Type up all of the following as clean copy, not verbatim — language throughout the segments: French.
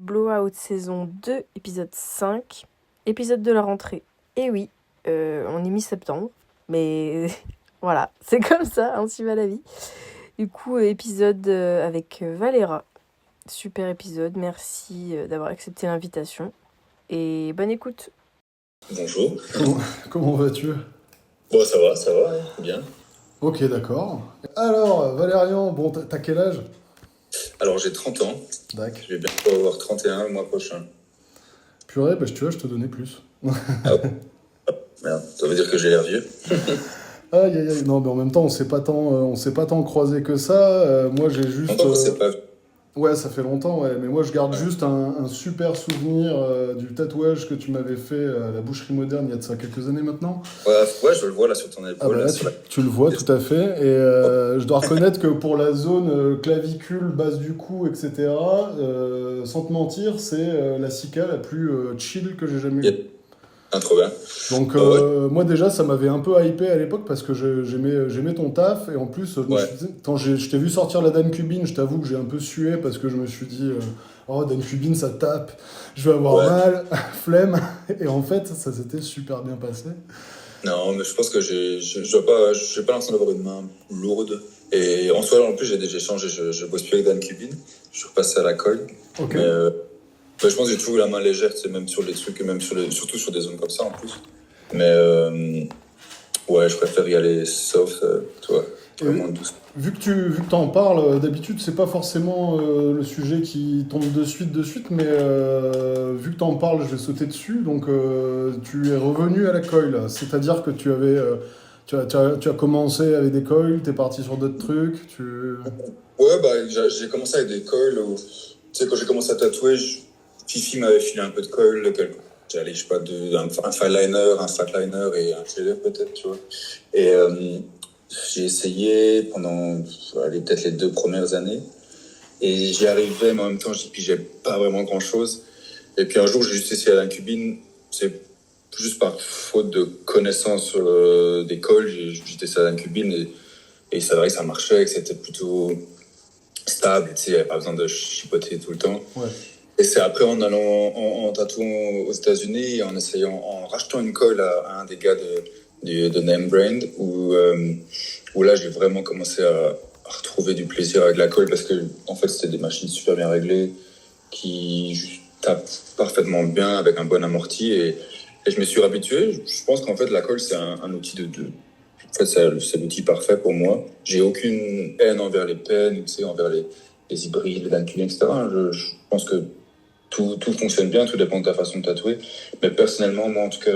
Blowout saison 2, épisode 5, épisode de la rentrée. Et oui, on est mi-septembre, mais voilà, c'est comme ça, ainsi va la vie. Du coup, épisode avec Valéra. Super épisode, merci d'avoir accepté l'invitation. Et bonne écoute. Bonjour. Comment vas-tu? Bon, ça va, bien. Ok, d'accord. Alors, Valérian, bon, t'as quel âge? Alors, j'ai 30 ans. D'accord. Je vais bientôt avoir 31 le mois prochain. Purée, tu vois, je te donnais plus. Ah ouais. Merde, ça veut dire que j'ai l'air vieux. Aïe, aïe, aïe. Non, mais en même temps, on s'est pas tant croisé que ça. Moi, j'ai juste... Longtemps qu'on s'est pas vu. Ouais, ça fait longtemps, ouais. Mais moi, je garde juste un super souvenir du tatouage que tu m'avais fait à la Boucherie Moderne il y a de ça quelques années maintenant. Ouais, je le vois là sur ton Ah épaule. bah là, tu le vois tout à fait. Et je dois reconnaître que pour la zone clavicule, base du cou, etc., sans te mentir, c'est la cica la plus chill que j'ai jamais eue. Ah, trop bien. Donc ouais. moi déjà, ça m'avait un peu hypé à l'époque parce que j'aimais ton taf. Et en plus, quand je t'ai vu sortir la Dan Cubine, je t'avoue que j'ai un peu sué parce que je me suis dit oh, Dan Cubine, ça tape, je vais avoir mal, flemme. Et en fait, ça s'était super bien passé. Non, mais je pense que j'ai pas l'impression d'avoir une main lourde. Et en soi, en plus, j'ai changé. Je bosse plus avec Dan Cubine. Je suis repassé à la colle. Ok. Mais je pense que j'ai toujours eu la main légère, même sur les trucs, même surtout sur des zones comme ça en plus. Mais ouais, je préfère y aller soft, toi, vraiment douce. Vu que t'en parles, d'habitude c'est pas forcément le sujet qui tombe de suite, mais vu que t'en parles, je vais sauter dessus. Donc tu es revenu à la coil, c'est-à-dire que tu as commencé avec des coils, t'es parti sur d'autres trucs. Ouais, bah j'ai commencé avec des coils. Tu sais, quand j'ai commencé à tatouer, Fifi m'avait filé un peu de coils. J'allais, je sais pas, un fine liner, un fat liner et un shader peut-être, tu vois. Et j'ai essayé pendant peut-être les 2 premières années. Et j'y arrivais, mais en même temps, j'y pigeais pas vraiment grand-chose. Et puis un jour, j'ai juste essayé à l'incubine. C'est juste par faute de connaissance des coils. J'ai essayé à l'incubine et c'est vrai que ça marchait, que c'était plutôt stable. Tu sais, il n'y avait pas besoin de chipoter tout le temps. Ouais. Et c'est après en allant en tatouant aux États-Unis et en rachetant une colle à un des gars de Name Brand où là j'ai vraiment commencé à retrouver du plaisir avec la colle parce que en fait c'était des machines super bien réglées qui juste tapent parfaitement bien avec un bon amorti et je me suis habitué. Je pense qu'en fait la colle c'est un outil en fait c'est l'outil parfait pour moi. J'ai aucune haine envers les pennes, tu sais, envers les hybrides, les danculés, etc. Je pense que tout fonctionne bien, tout dépend de ta façon de tatouer. Mais personnellement, moi en tout cas,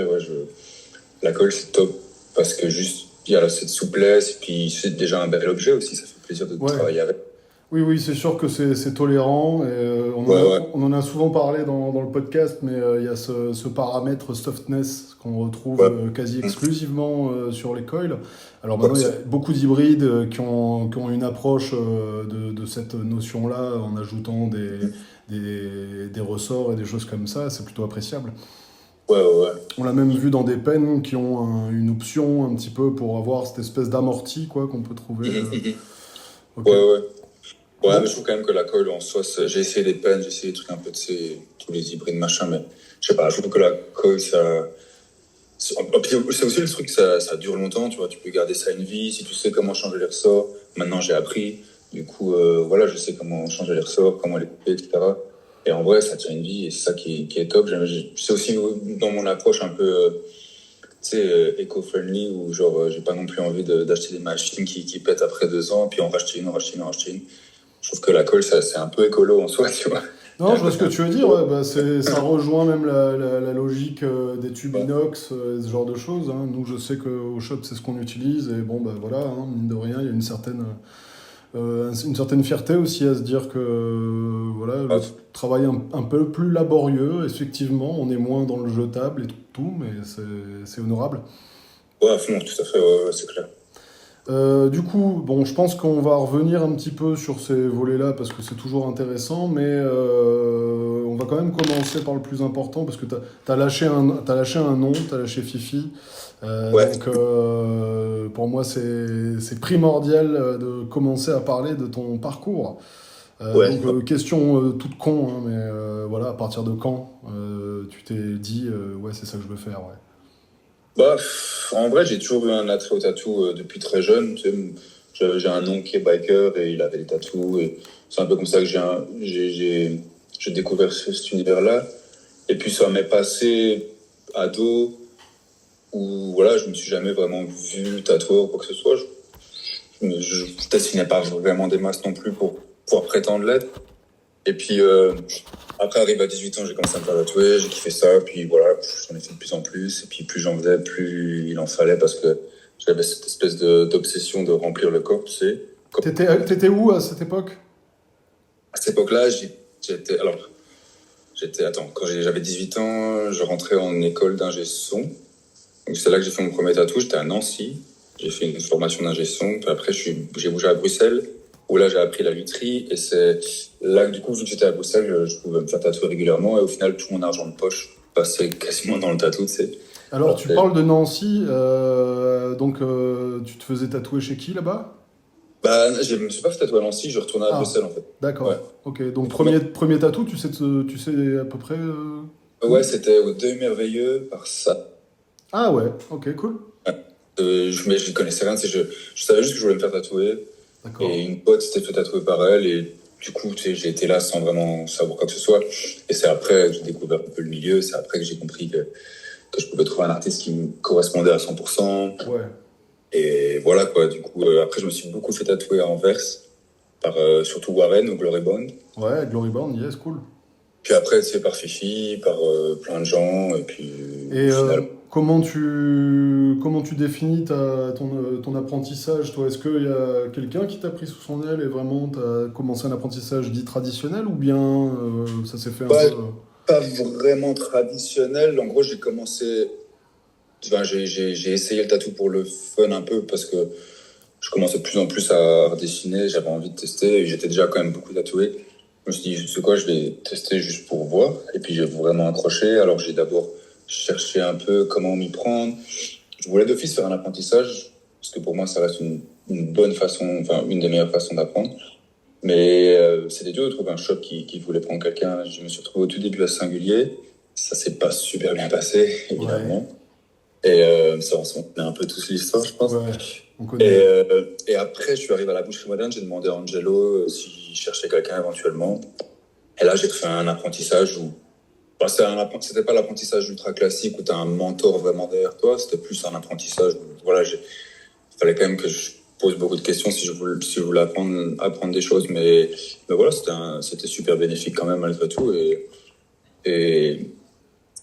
la colle c'est top parce que juste il y a cette souplesse et puis c'est déjà un bel objet aussi, ça fait plaisir de travailler avec. Oui, c'est sûr que c'est tolérant. Et, on en a souvent parlé dans le podcast, mais il y a ce paramètre softness qu'on retrouve quasi exclusivement sur les coils. Alors maintenant, il y a beaucoup d'hybrides qui ont une approche de cette notion-là en ajoutant des ressorts et des choses comme ça. C'est plutôt appréciable. Ouais. On l'a même vu dans des pennes qui ont une option un petit peu pour avoir cette espèce d'amorti qu'on peut trouver. Okay. Ouais, mais je trouve quand même que la colle en soi, j'ai essayé des pennes, j'ai essayé des trucs un peu de tous les hybrides machin, mais je sais pas, je trouve que la colle, c'est aussi le truc que ça dure longtemps, tu vois, tu peux garder ça une vie, si tu sais comment changer les ressorts. Maintenant, j'ai appris, du coup, je sais comment changer les ressorts, comment les couper, etc. Et en vrai, ça tient une vie et c'est ça qui est top. C'est aussi dans mon approche un peu, éco-friendly où genre, j'ai pas non plus envie d'acheter des machines qui pètent après 2 ans, puis en racheter une. Je trouve que la colle, c'est un peu écolo en soi, tu vois. Non, je vois ce que tu veux dire. Ouais, ça rejoint même la logique des tubes inox, ce genre de choses. Hein. Nous, je sais qu'au shop, c'est ce qu'on utilise. Et bon, voilà, mine de rien, il y a une certaine fierté aussi à se dire que le travail un peu plus laborieux, effectivement, on est moins dans le jetable et tout, mais c'est honorable. Ouais, à fond, tout à fait, ouais, c'est clair. Du coup, bon, je pense qu'on va revenir un petit peu sur ces volets-là parce que c'est toujours intéressant, mais on va quand même commencer par le plus important parce que t'as lâché un nom, t'as lâché Fifi. Donc, pour moi, c'est primordial de commencer à parler de ton parcours. Ouais. Donc, question toute con, hein, mais voilà, à partir de quand tu t'es dit, ouais, c'est ça que je veux faire, ouais. Bah, en vrai, j'ai toujours eu un attrait au tatou depuis très jeune. Tu sais, j'ai un oncle qui est biker et il avait des tatous. Et c'est un peu comme ça que j'ai découvert cet univers-là. Et puis ça m'est passé ado où voilà, je me suis jamais vraiment vu tatoueur ou quoi que ce soit. Je dessinais pas vraiment des masses non plus pour pouvoir prétendre l'être. Et puis après, arrivé à 18 ans, j'ai commencé à me faire tatouer, j'ai kiffé ça, puis voilà, j'en ai fait de plus en plus, et puis plus j'en faisais, plus il en fallait, parce que j'avais cette espèce d'obsession de remplir le corps, tu sais. T'étais où à cette époque? À cette époque-là, attends, quand j'avais 18 ans, je rentrais en école d'ingé son, donc c'est là que j'ai fait mon premier tatou, j'étais à Nancy, j'ai fait une formation d'ingé son, puis après j'ai bougé à Bruxelles, où là j'ai appris la lutherie, et c'est là que du coup, vu que j'étais à Bruxelles, je pouvais me faire tatouer régulièrement, et au final, tout mon argent de poche passait quasiment dans le tatou, tu sais. Alors, tu parles de Nancy, donc tu te faisais tatouer chez qui là-bas? Bah, je me suis pas fait tatouer à Nancy, je retournais à Ah, Bruxelles en fait. d'accord. Ouais. Ok, donc premier tatou, tu sais à peu près Ouais, où? c'était au Deuil Merveilleux par ça. Ah ouais, ok, cool. Mais je connaissais rien, tu sais, je savais juste que je voulais me faire tatouer. D'accord. Et une pote s'était fait tatouer par elle. Et du coup, tu sais, j'ai été là sans vraiment savoir quoi que ce soit. Et c'est après que j'ai découvert un peu le milieu. C'est après que j'ai compris que je pouvais trouver un artiste qui me correspondait à 100%. Ouais. Et voilà quoi. Du coup, après, je me suis beaucoup fait tatouer à Anvers. Par surtout Warren au Glory Bond. Ouais, Glory Bound, yes, cool. Puis après, c'est par Fifi, par plein de gens. Et puis Et au final. comment tu définis ton apprentissage, toi? Est-ce qu'il y a quelqu'un qui t'a pris sous son aile et vraiment t'as commencé un apprentissage dit traditionnel ou bien ça s'est fait un peu... Ouais, pas vraiment traditionnel. En gros, j'ai commencé. Enfin, j'ai essayé le tatou pour le fun un peu parce que je commençais de plus en plus à redessiner. J'avais envie de tester et j'étais déjà quand même beaucoup tatoué. Je me suis dit, c'est quoi, je vais tester juste pour voir. Et puis j'ai vraiment accroché. Alors j'ai d'abord cherché un peu comment m'y prendre. Je voulais d'office faire un apprentissage parce que pour moi, ça reste une bonne façon, enfin une des meilleures façons d'apprendre. Mais c'était dur de trouver un shop qui voulait prendre quelqu'un. Je me suis retrouvé au tout début à Singulier. Ça s'est pas super bien passé, évidemment. Ouais, Et ça, on connaît un peu tous l'histoire, je pense. ouais, on Et, connaît. et après, je suis arrivé à la boucherie moderne. J'ai demandé à Angelo s'il cherchait quelqu'un éventuellement. Et là, j'ai fait un apprentissage où... Bah, c'était pas l'apprentissage ultra classique où tu as un mentor vraiment derrière toi. C'était plus un apprentissage où, voilà, il fallait quand même que je pose beaucoup de questions si je voulais apprendre des choses. Mais voilà, c'était super bénéfique quand même malgré tout. Et,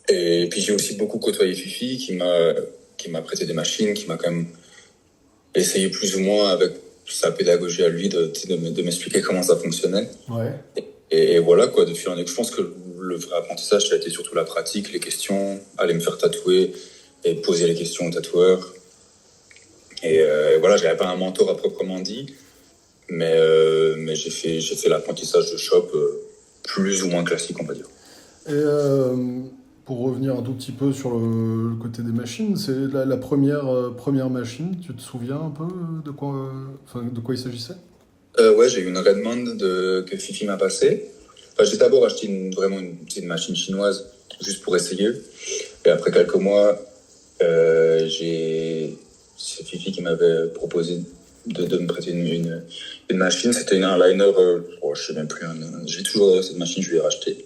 et puis j'ai aussi beaucoup côtoyé Fifi qui m'a prêté des machines, qui m'a quand même essayé plus ou moins avec sa pédagogie à lui de m'expliquer comment ça fonctionnait. Ouais. Et voilà quoi, de fil en aiguille. Je pense que le vrai apprentissage, ça a été surtout la pratique, les questions, aller me faire tatouer et poser les questions aux tatoueurs. Et voilà, j'avais pas un mentor à proprement dit, mais j'ai fait l'apprentissage de shop plus ou moins classique, on va dire. Et pour revenir un tout petit peu sur le côté des machines, c'est la première machine, tu te souviens un peu de quoi il s'agissait? Ouais, j'ai eu une Redmond que Fifi m'a passée. Enfin, j'ai d'abord acheté vraiment une machine chinoise juste pour essayer. Et après quelques mois, c'est Fifi qui m'avait proposé de me prêter une machine. C'était un liner, je sais même plus. J'ai toujours cette machine, je lui ai racheté.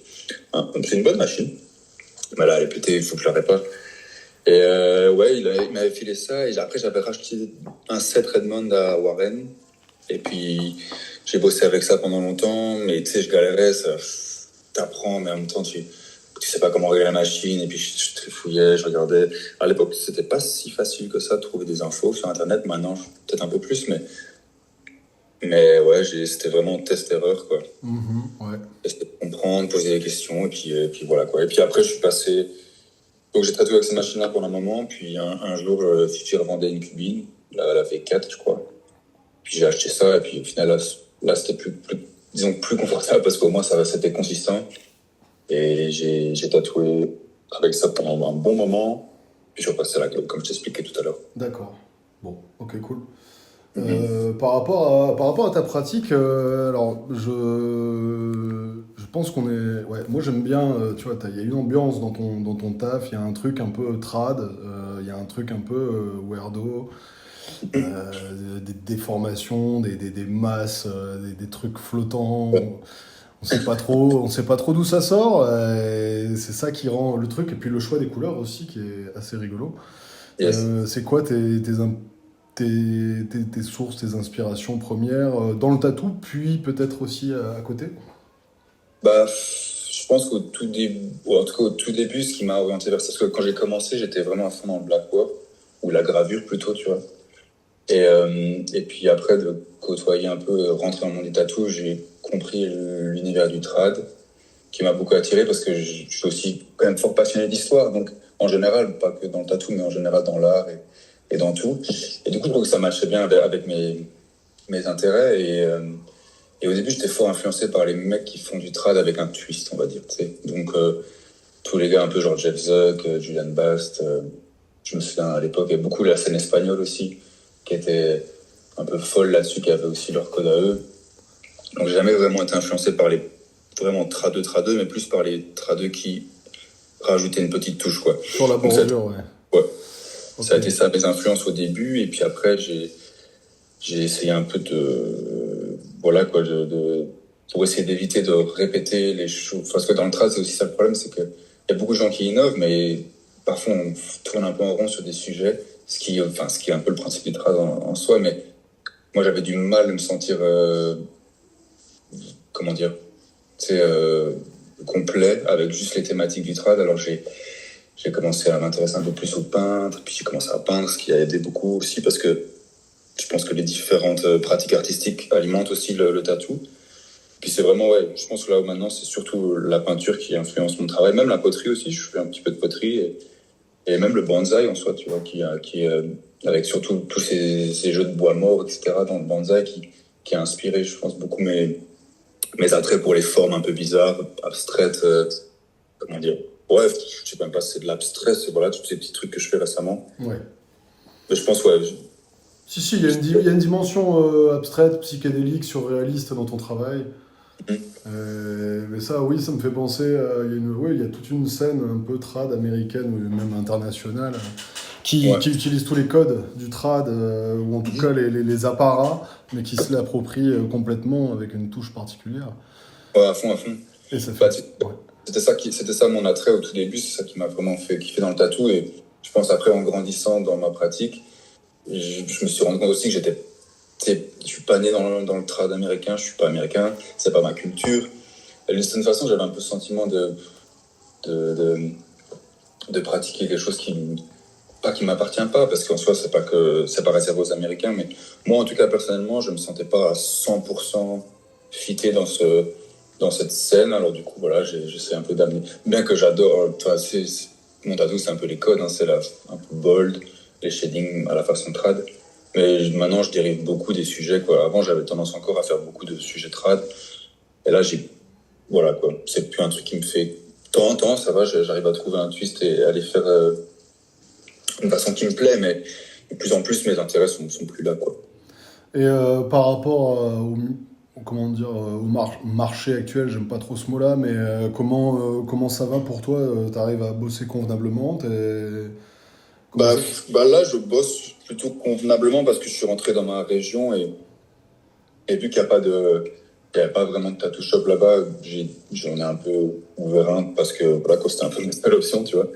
Donc c'est une bonne machine. Mais là, elle est pétée, il faut que je la répare. Et ouais, il m'avait filé ça. Et après, j'avais racheté un set Redmond à Warren. Et puis, j'ai bossé avec ça pendant longtemps. Mais tu sais, je galérais. T'apprends, mais en même temps, tu sais pas comment régler la machine. Et puis, je trifouillais, je regardais. À l'époque, c'était pas si facile que ça de trouver des infos sur Internet. Maintenant, peut-être un peu plus. Mais ouais, c'était vraiment test-erreur, quoi. Ouais. Essayer de comprendre, poser des questions. Et puis voilà, quoi. Et puis après, je suis passé. Donc j'ai tatoué avec cette machine-là pendant un moment, puis un jour, Fifi revendait une cubine, la V4, je crois. Puis j'ai acheté ça, et puis au final, là c'était disons, plus confortable, parce qu'au moins, c'était consistant. Et j'ai tatoué avec ça pendant un bon moment, puis je repassais à la globe, comme je t'expliquais tout à l'heure. D'accord. Bon, ok, cool. Par rapport à ta pratique, alors je pense qu'on est. Ouais, moi j'aime bien, tu vois, il y a une ambiance dans ton taf, il y a un truc un peu trad, il y a un truc un peu weirdo, des déformations, des masses, des trucs flottants. On sait pas trop d'où ça sort, et c'est ça qui rend le truc, et puis le choix des couleurs aussi qui est assez rigolo. Yes. C'est quoi tes sources, tes inspirations premières dans le tatou, puis peut-être aussi à côté? Bah, je pense qu'au tout début, ou en tout cas au tout début, ce qui m'a orienté vers ça, parce que quand j'ai commencé, j'étais vraiment à fond dans le black work, ou la gravure plutôt, tu vois. Et puis après, de côtoyer un peu, rentrer dans le monde du tatou, j'ai compris l'univers du trad, qui m'a beaucoup attiré, parce que je suis aussi quand même fort passionné d'histoire, donc en général, pas que dans le tatou, mais en général dans l'art et dans tout. Et du coup, je trouve que ça matchait bien avec mes intérêts, et au début, j'étais fort influencé par les mecs qui font du trad avec un twist, on va dire, tu sais. Donc, tous les gars un peu genre Jeff Zuck, Julian Bast, je me souviens à l'époque, il y avait beaucoup la scène espagnole aussi, qui était un peu folle là-dessus, qui avait aussi leur code à eux. Donc, j'ai jamais vraiment été influencé par les vraiment tradeux, mais plus par les tradeux qui rajoutaient une petite touche, quoi. Sur la bordure, ouais. Ouais. Ok. Ça a été ça mes influences au début, et puis après, j'ai essayé un peu voilà, quoi, pour essayer d'éviter de répéter les choses. Parce que dans le trad, c'est aussi ça le problème, c'est qu'il y a beaucoup de gens qui innovent, mais parfois on tourne un peu en rond sur des sujets, ce qui est un peu le principe du trad en soi, mais moi j'avais du mal à me sentir, comment dire, complet avec juste les thématiques du trad. Alors j'ai commencé à m'intéresser un peu plus au peintre, puis j'ai commencé à peindre, ce qui a aidé beaucoup aussi, parce que je pense que les différentes pratiques artistiques alimentent aussi le tatou. Puis c'est vraiment, ouais, je pense que là où maintenant, c'est surtout la peinture qui influence mon travail, même la poterie aussi, je fais un petit peu de poterie, et même le bonsaï en soi, tu vois, qui avec surtout tous ces jeux de bois mort, etc., dans le bonsaï, qui a inspiré, je pense, beaucoup mes attraits pour les formes un peu bizarres, abstraites, comment dire. Bref, je sais même pas si c'est de l'abstrait, c'est voilà, tous ces petits trucs que je fais récemment. Ouais. Mais je pense, ouais. Si, il y a une dimension abstraite, psychédélique, surréaliste dans ton travail. Mais ça, oui, ça me fait penser, il y a toute une scène un peu trad américaine ou même internationale qui utilise tous les codes du trad, ou en tout cas les apparats, mais qui se l'approprient complètement avec une touche particulière. Ouais, à fond. Et ça fait... C'était ça mon attrait au tout début, c'est ça qui m'a vraiment fait kiffer dans le tatou, et je pense après en grandissant dans ma pratique, je me suis rendu compte aussi que je suis pas né dans le trad américain, je suis pas américain, c'est pas ma culture. Et d'une certaine façon, j'avais un peu le sentiment de pratiquer quelque chose qui m'appartient pas, parce qu'en soi, c'est pas réservé aux Américains, mais moi, en tout cas, personnellement, je me sentais pas à 100% fité dans cette scène. Alors du coup, voilà, j'essaie un peu d'amener, bien que j'adore, mon tatou, c'est un peu les codes, hein, c'est un peu bold, les shadings à la façon trad. Mais maintenant, je dérive beaucoup des sujets, quoi. Avant, j'avais tendance encore à faire beaucoup de sujets trad. Et là, voilà, quoi. C'est plus un truc qui me fait de temps en temps, ça va, j'arrive à trouver un twist et à les faire d'une façon qui me plaît, mais de plus en plus, mes intérêts sont plus là, quoi. Et par rapport au marché actuel, j'aime pas trop ce mot-là, mais comment ça va pour toi? T'arrives à bosser convenablement? Bah, là, je bosse plutôt convenablement parce que je suis rentré dans ma région, et vu qu'il n'y avait pas vraiment de tattoo shop là-bas, j'en ai un peu ouvert un parce que voilà, c'était un peu une seule option, tu vois.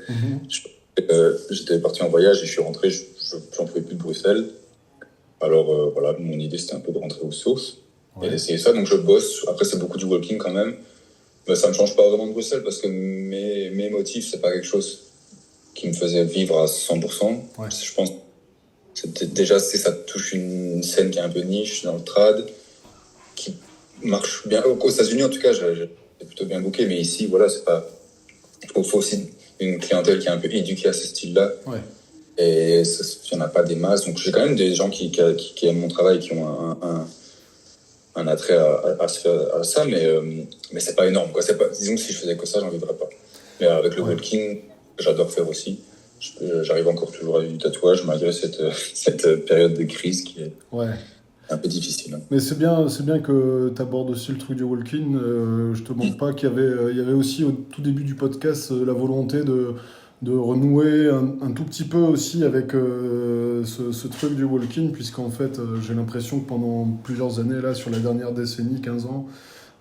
J'étais parti en voyage et je suis rentré, j'en pouvais plus de Bruxelles. Alors voilà, mon idée c'était un peu de rentrer aux sources et d'essayer ça. Donc je bosse. Après, c'est beaucoup du walking quand même. Mais ça me change pas vraiment de Bruxelles parce que mes motifs, c'est pas quelque chose qui me faisait vivre à 100%. Ouais. Je pense déjà, ça touche une scène qui est un peu niche dans le trad, qui marche bien. Aux États-Unis, en tout cas, j'ai plutôt bien booké, mais ici, voilà, c'est pas. Il faut aussi une clientèle qui est un peu éduquée à ce style-là. Ouais. Et il n'y en a pas des masses. Donc, j'ai quand même des gens qui aiment mon travail, qui ont un attrait à ça, mais c'est pas énorme, quoi. Disons que si je faisais que ça, j'en vivrais pas. Mais avec le walking, que j'adore faire aussi, j'arrive encore toujours à vivre du tatouage malgré cette période de crise qui est un peu difficile. Mais c'est bien que tu abordes aussi le truc du walk-in. Je te montre pas qu'il y avait aussi au tout début du podcast la volonté de renouer un tout petit peu aussi avec ce truc du walk-in, puisqu'en fait j'ai l'impression que pendant plusieurs années, là, sur la dernière décennie, 15 ans,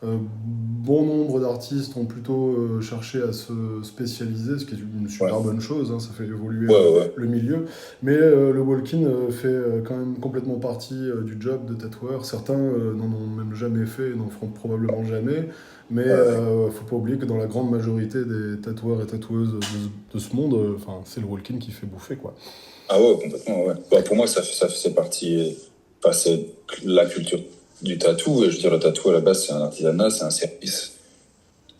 bon nombre d'artistes ont plutôt cherché à se spécialiser, ce qui est une super bonne chose, hein, ça fait évoluer le milieu. Mais le walk-in fait quand même complètement partie du job de tatoueur. Certains n'en ont même jamais fait et n'en feront probablement jamais. Mais faut pas oublier que dans la grande majorité des tatoueurs et tatoueuses de ce monde, c'est le walk-in qui fait bouffer, quoi. Ah ouais, complètement, ouais. Bah, pour moi, ça fait partie... c'est la culture du tatou. Et je veux dire, le tatou, à la base, c'est un artisanat, c'est un service.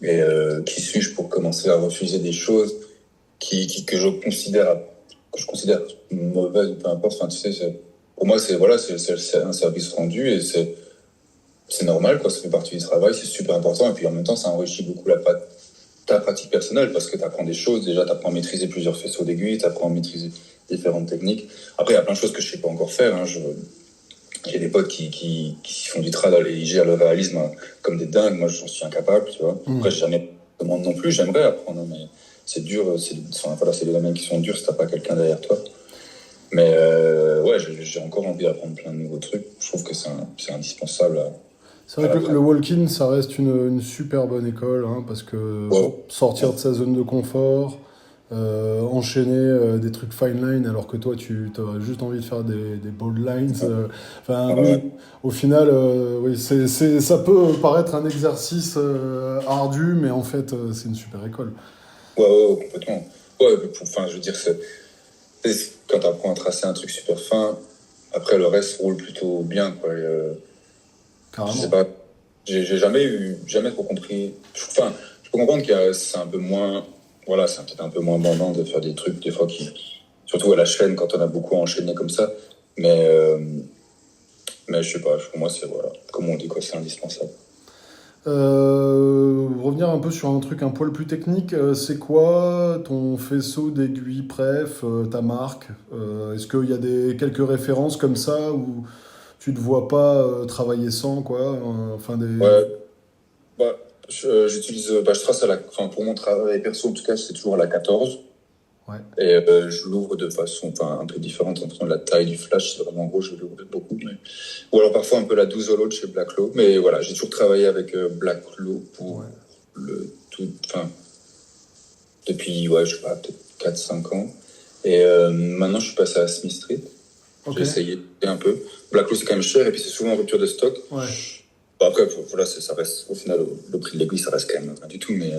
Et qui suis-je pour commencer à refuser des choses que je considère mauvaises ou peu importe. Enfin, tu sais, pour moi, c'est un service rendu et c'est normal, quoi. Ça fait partie du travail, c'est super important. Et puis, en même temps, ça enrichit beaucoup ta pratique personnelle parce que tu apprends des choses. Déjà, tu apprends à maîtriser plusieurs faisceaux d'aiguilles, tu apprends à maîtriser différentes techniques. Après, il y a plein de choses que je sais pas encore faire, hein. J'ai des potes qui font du trad, ils gèrent le réalisme comme des dingues. Moi, j'en suis incapable, tu vois. Après, j'ai jamais demandé non plus, j'aimerais apprendre, mais c'est dur. C'est des domaines qui sont durs si t'as pas quelqu'un derrière toi. Mais j'ai encore envie d'apprendre plein de nouveaux trucs. Je trouve que c'est indispensable. C'est vrai que le walk-in, ça reste une super bonne école, hein, parce que sortir de sa zone de confort, enchaîner des trucs fine line alors que toi tu as juste envie de faire des bold lines, au final ça peut paraître un exercice ardu, mais en fait c'est une super école. Complètement. Je veux dire, quand tu apprends à tracer un truc super fin, après le reste roule plutôt bien, quoi. Carrément. Je sais pas, j'ai jamais trop compris. Je peux comprendre que c'est un peu moins, c'est peut-être un peu moins bandant de faire des trucs des fois surtout à la chaîne quand on a beaucoup enchaîné comme ça, mais je sais pas, pour moi c'est comme on dit, quoi, c'est indispensable. Revenir un peu sur un truc un poil plus technique, c'est quoi ton faisceau d'aiguilles préf, ta marque? Est-ce qu'il y a quelques références comme ça où tu te vois pas travailler sans, quoi? Je trace pour mon travail perso, en tout cas, c'est toujours à la 14. Ouais. Et je l'ouvre de façon un peu différente en fonction de la taille du flash. C'est vraiment gros, je l'ouvre beaucoup. Ou alors parfois un peu la 12 de chez Black Law. Mais voilà, j'ai toujours travaillé avec Black Law pour depuis, je sais pas, peut-être 4-5 ans. Et maintenant, je suis passé à Smith Street. Okay. J'ai essayé un peu. Black Law, c'est quand même cher et puis c'est souvent en rupture de stock. Ouais. Après, ça reste, au final, le prix de l'aiguille, ça reste quand même rien du tout. Mais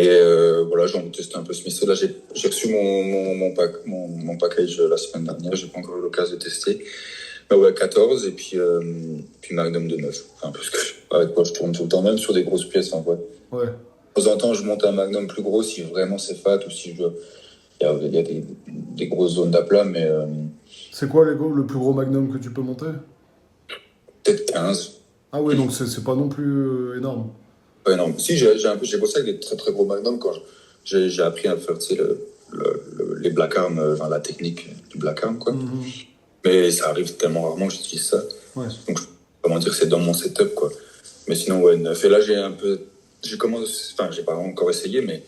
j'ai envie de tester un peu Smith Street. Là, j'ai reçu mon package la semaine dernière. J'ai pas encore eu l'occasion de tester. Mais 14 et puis Magnum de 9. Parce que avec quoi je tourne tout le temps, même sur des grosses pièces en vrai. Ouais. De temps en temps, je monte un Magnum plus gros si vraiment c'est fat ou si il y a des grosses zones d'aplat, mais... C'est quoi le plus gros Magnum que tu peux monter? Peut-être 15. Ah ouais, donc c'est pas non plus énorme. Ouais, non. Si, j'ai bossé avec des très très gros Magnum quand j'ai appris à faire, tu sais, les Black Arm, la technique du Black Arm, quoi. Mm-hmm. Mais ça arrive tellement rarement que j'utilise ça. Ouais. Donc, comment dire, c'est dans mon setup, quoi. Mais sinon, 9. Et là, j'ai pas encore essayé, mais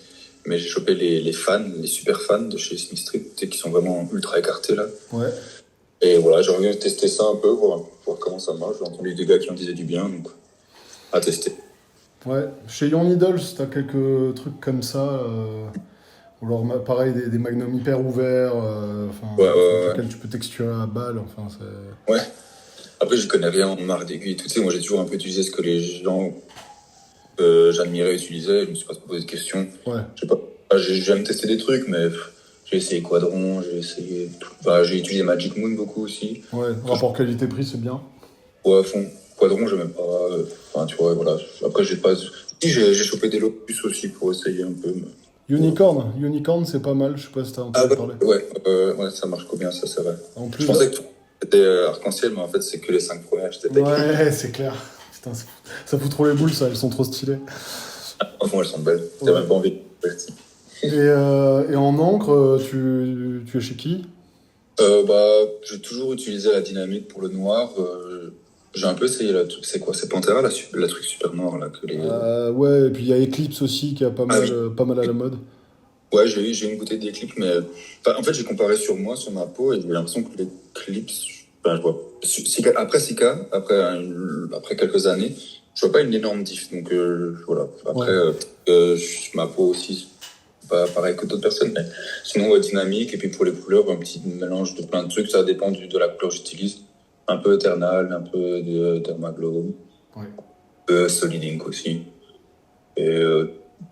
j'ai chopé les fans, les super fans de chez Smith Street, qui sont vraiment ultra écartés, là. Ouais. Et voilà, j'ai envie de tester ça un peu, voir comment ça marche. J'ai entendu des gars qui en disaient du bien, donc à tester. Ouais. Chez Young Idols, t'as quelques trucs comme ça, ou alors pareil, des magnums hyper ouverts, lesquels tu peux texturer à balle, c'est... Ouais. Après, je connais rien en marque d'aiguille. Tu sais, moi, j'ai toujours un peu utilisé ce que les gens j'admirais utilisaient. Je me suis pas posé de questions. Ouais. Je sais pas. J'aime tester des trucs, mais j'ai essayé Quadron, j'ai utilisé Magic Moon beaucoup aussi. Ouais, rapport qualité-prix, c'est bien. Ouais, à fond. Quadron, j'aime pas. Tu vois, voilà. Après, j'ai chopé des Locus aussi pour essayer un peu. Unicorn, c'est pas mal. Je sais pas si t'as entendu parler. Ouais, ça marche bien, ça, c'est vrai. En plus, je pensais que c'était arc-en-ciel, mais en fait, c'est que les 5 premières. Ouais, c'est clair. Putain, ça fout trop les boules, ça. Elles sont trop stylées. Enfin, elles sont belles. T'as même pas envie de Et en encre, tu es chez qui? J'ai toujours utilisé la dynamique pour le noir. J'ai un peu essayé la truc, c'est quoi? C'est Pantera, la truc super noire, là, que les... Ouais, et puis il y a Eclipse aussi qui a Ah oui. pas mal à la mode. Ouais, j'ai une bouteille d'éclipse, mais enfin, en fait, j'ai comparé sur moi, sur ma peau, et j'ai l'impression que l'éclipse, enfin, je vois, après Sika, après quelques années, je vois pas une énorme diff. Donc voilà. Après, Ouais. ma peau aussi, c'est pas pareil que d'autres personnes, mais sinon dynamique. Et puis pour les couleurs, un petit mélange de plein de trucs. Ça dépend de la couleur que j'utilise. Un peu Eternal, un peu de Dermaglow, Ouais. un peu Solid Ink aussi. Et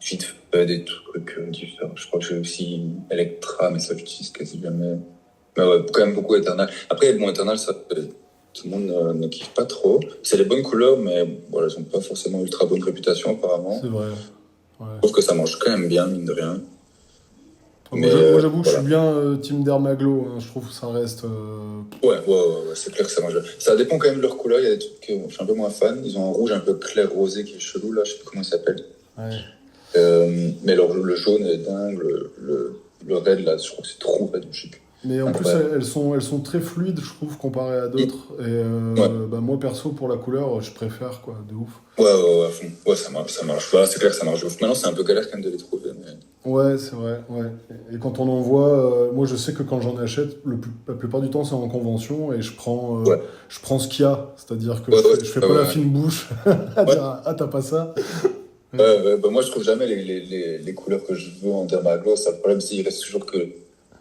vite fait des trucs différents. Je crois que j'ai aussi Electra, mais ça j'utilise quasi jamais. Mais ouais, quand même beaucoup Eternal. Après, bon, Eternal, tout le monde ne kiffe pas trop. C'est les bonnes couleurs, mais voilà, elles n'ont pas forcément ultra bonne réputation apparemment. C'est vrai. Ouais. Je trouve que ça marche quand même bien, mine de rien. Moi, Mais moi, j'avoue que je voilà. suis bien Team Dermaglow, hein. Je trouve que ça reste. Ouais, c'est clair que ça marche bien. Ça dépend quand même de leur couleur. Il y a des trucs que je suis un peu moins fan. Ils ont un rouge un peu clair rosé qui est chelou, là, je sais plus comment il s'appelle. Ouais. Mais le jaune est dingue, le red, là, je crois que c'est trop red, je sais plus. Mais en plus, Incroyable. elles sont très fluides, je trouve, comparées à d'autres. Et Ouais. bah, moi, perso, pour la couleur, je préfère, quoi, de ouf. Ouais, à fond. Ouais, ça marche, ça marche. Voilà, c'est clair que ça marche de ouf. Maintenant, c'est un peu galère quand même de les trouver, mais... Ouais, c'est vrai, ouais. Et quand on en voit, moi, je sais que quand j'en achète, la plupart du temps, c'est en convention et Ouais. je prends ce qu'il y a. C'est-à-dire que Ouais, je fais ouais, pas la ouais. fine bouche à Ouais. dire, ah, t'as pas ça. Bah, moi, je trouve jamais les couleurs que je veux en Dermagloss. Ça, le problème, c'est qu'il reste toujours que,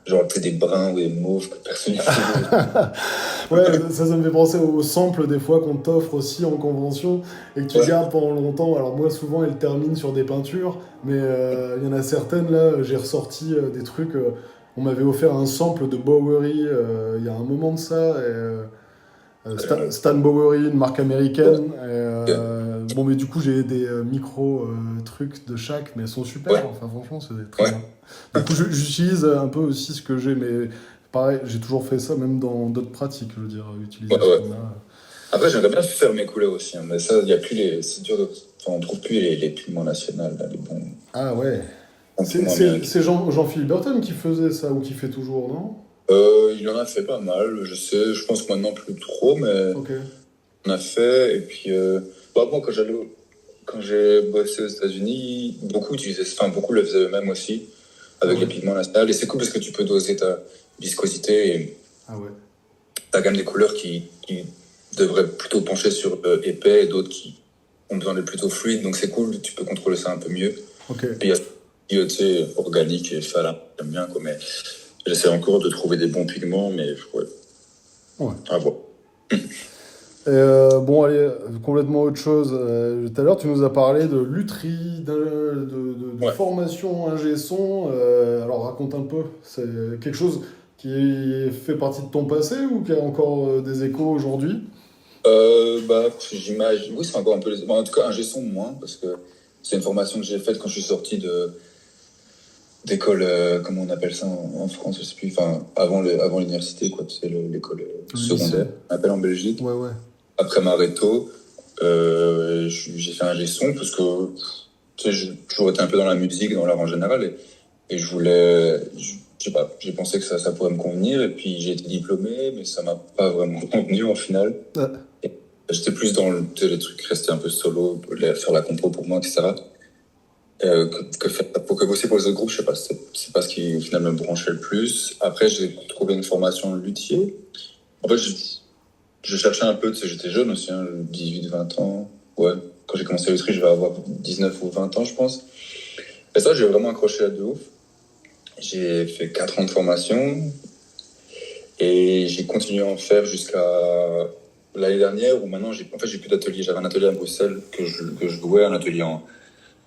genre, tu sais, des bruns ou des mauves que personne n'a fait. Ouais, ça me fait penser aux samples des fois qu'on t'offre aussi en convention et que tu Ouais, gardes pendant longtemps. Alors moi, souvent, elles terminent sur des peintures, mais il y en a certaines, là, j'ai ressorti des trucs. On m'avait offert un sample de Bowery il y a un moment de ça. Stan Bowery, une marque ouais, américaine. ok. Bon, mais du coup, j'ai des micro trucs de chaque, mais elles sont super. Ouais, Enfin, franchement, c'est très ouais. bien. Du coup, j'utilise un peu aussi ce que j'ai, mais pareil, j'ai toujours fait ça, même dans d'autres pratiques, je veux dire, utiliser ce Ouais. qu'on a. Après, j'aimerais bien faire mes couleurs aussi, hein, mais ça, il y a plus les. C'est dur de. Enfin, on trouve plus les pigments nationaux, là, les Ah ouais. bons pigments américains. C'est Jean-Philippe Burton qui faisait ça, ou qui fait toujours, non? Il en a fait pas mal, je sais. Je pense que maintenant plus trop, mais Ok. on a fait. Et puis, moi, quand j'ai bossé aux États-Unis, beaucoup le faisaient eux-mêmes aussi, Ah avec les ouais. pigments nationaux. Et c'est cool parce que tu peux doser ta viscosité et Ah ouais. ta gamme des couleurs qui devraient plutôt pencher sur épais et d'autres qui ont besoin d'être plutôt fluides. Donc c'est cool, tu peux contrôler ça un peu mieux. Ok. Puis il y a, tu sais, organique et fala, j'aime bien, quoi. Mais j'essaie encore de trouver des bons pigments, mais ouais, Ouais. à voir. Bon, allez, complètement autre chose. Tout à l'heure, tu nous as parlé de lutherie, de Ouais. formation ingé son. Alors, raconte un peu. C'est quelque chose qui fait partie de ton passé ou qui a encore des échos aujourd'hui? J'imagine, oui, c'est encore un peu en tout cas, un son moins, parce que c'est une formation que j'ai faite quand je suis sorti d'école, comment on appelle ça en France, je sais plus, enfin, avant l'université, quoi, tu sais, l'école Le secondaire, lycée. on appelle en Belgique. Ouais, ouais. Après ma réto, j'ai fait un son parce que, tu sais, j'ai toujours été un peu dans la musique, dans l'art en général, et je sais pas, j'ai pensé que ça pourrait me convenir, et puis j'ai été diplômé, mais ça m'a pas vraiment convenu en final. Ouais. J'étais plus dans tu sais, les trucs, rester un peu solo, faire la compo pour moi, etc. Pour que bosser pour les autres groupes, je sais pas, c'est pas ce qui au final me branchait le plus. Après, j'ai trouvé une formation luthier. En fait, je cherchais un peu, tu sais, j'étais jeune aussi, hein, 18-20 ans. Ouais, quand j'ai commencé la lutherie, je vais avoir 19 ou 20 ans, je pense. Et ça, j'ai vraiment accroché à de ouf. J'ai fait 4 ans de formation et j'ai continué à en faire jusqu'à l'année dernière où maintenant, j'ai plus d'atelier. J'avais un atelier à Bruxelles que je louais, un atelier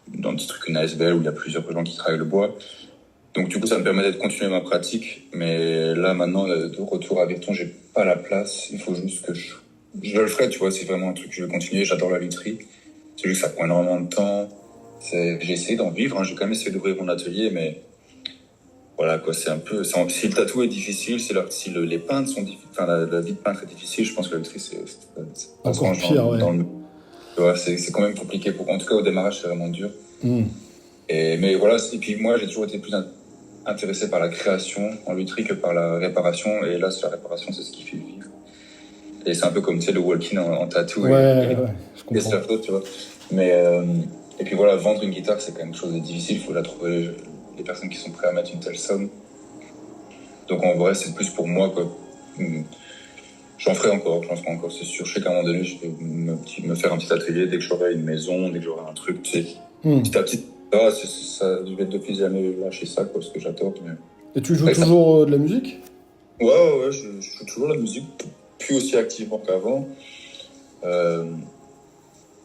dans des trucs, une ASBL où il y a plusieurs gens qui travaillent le bois. Donc du coup, ça me permettait de continuer ma pratique. Mais là, maintenant, de retour à Virton, j'ai pas la place. Il faut juste que je le ferai, tu vois. C'est vraiment un truc que je veux continuer. J'adore la lutherie. C'est juste que ça prend énormément de temps. J'ai essayé d'en vivre, hein. J'ai quand même essayé d'ouvrir mon atelier, mais voilà, quoi. C'est un peu... Si le tatou est difficile, si les peintres sont difficiles, enfin, la vie de peintre est difficile, je pense que la lutherie, c'est Encore pire, ouais. tu vois, c'est quand même compliqué. En tout cas, au démarrage, c'est vraiment dur. Mm. Mais voilà, et puis moi, j'ai toujours été plus intéressé par la création en lutherie que par la réparation. Et là, la réparation, c'est ce qui fait vivre. Et c'est un peu comme, tu sais, le walking en tattoo Ouais, je et se comprends. faire faute, tu vois. Mais, et puis voilà, vendre une guitare, c'est quand même quelque chose de difficile. Il faut la trouver, les personnes qui sont prêtes à mettre une telle somme. Donc en vrai, c'est plus pour moi, quoi. J'en ferai encore, c'est sûr. Je sais qu'à un moment donné, je vais me faire un petit atelier dès que j'aurai une maison, dès que j'aurai un truc, tu sais. Petit à petit, ça, je vais depuis jamais lâcher ça, quoi, parce que j'adore. Mais... Et tu joues toujours de la musique? Ouais, je joue toujours de la musique, plus aussi activement qu'avant.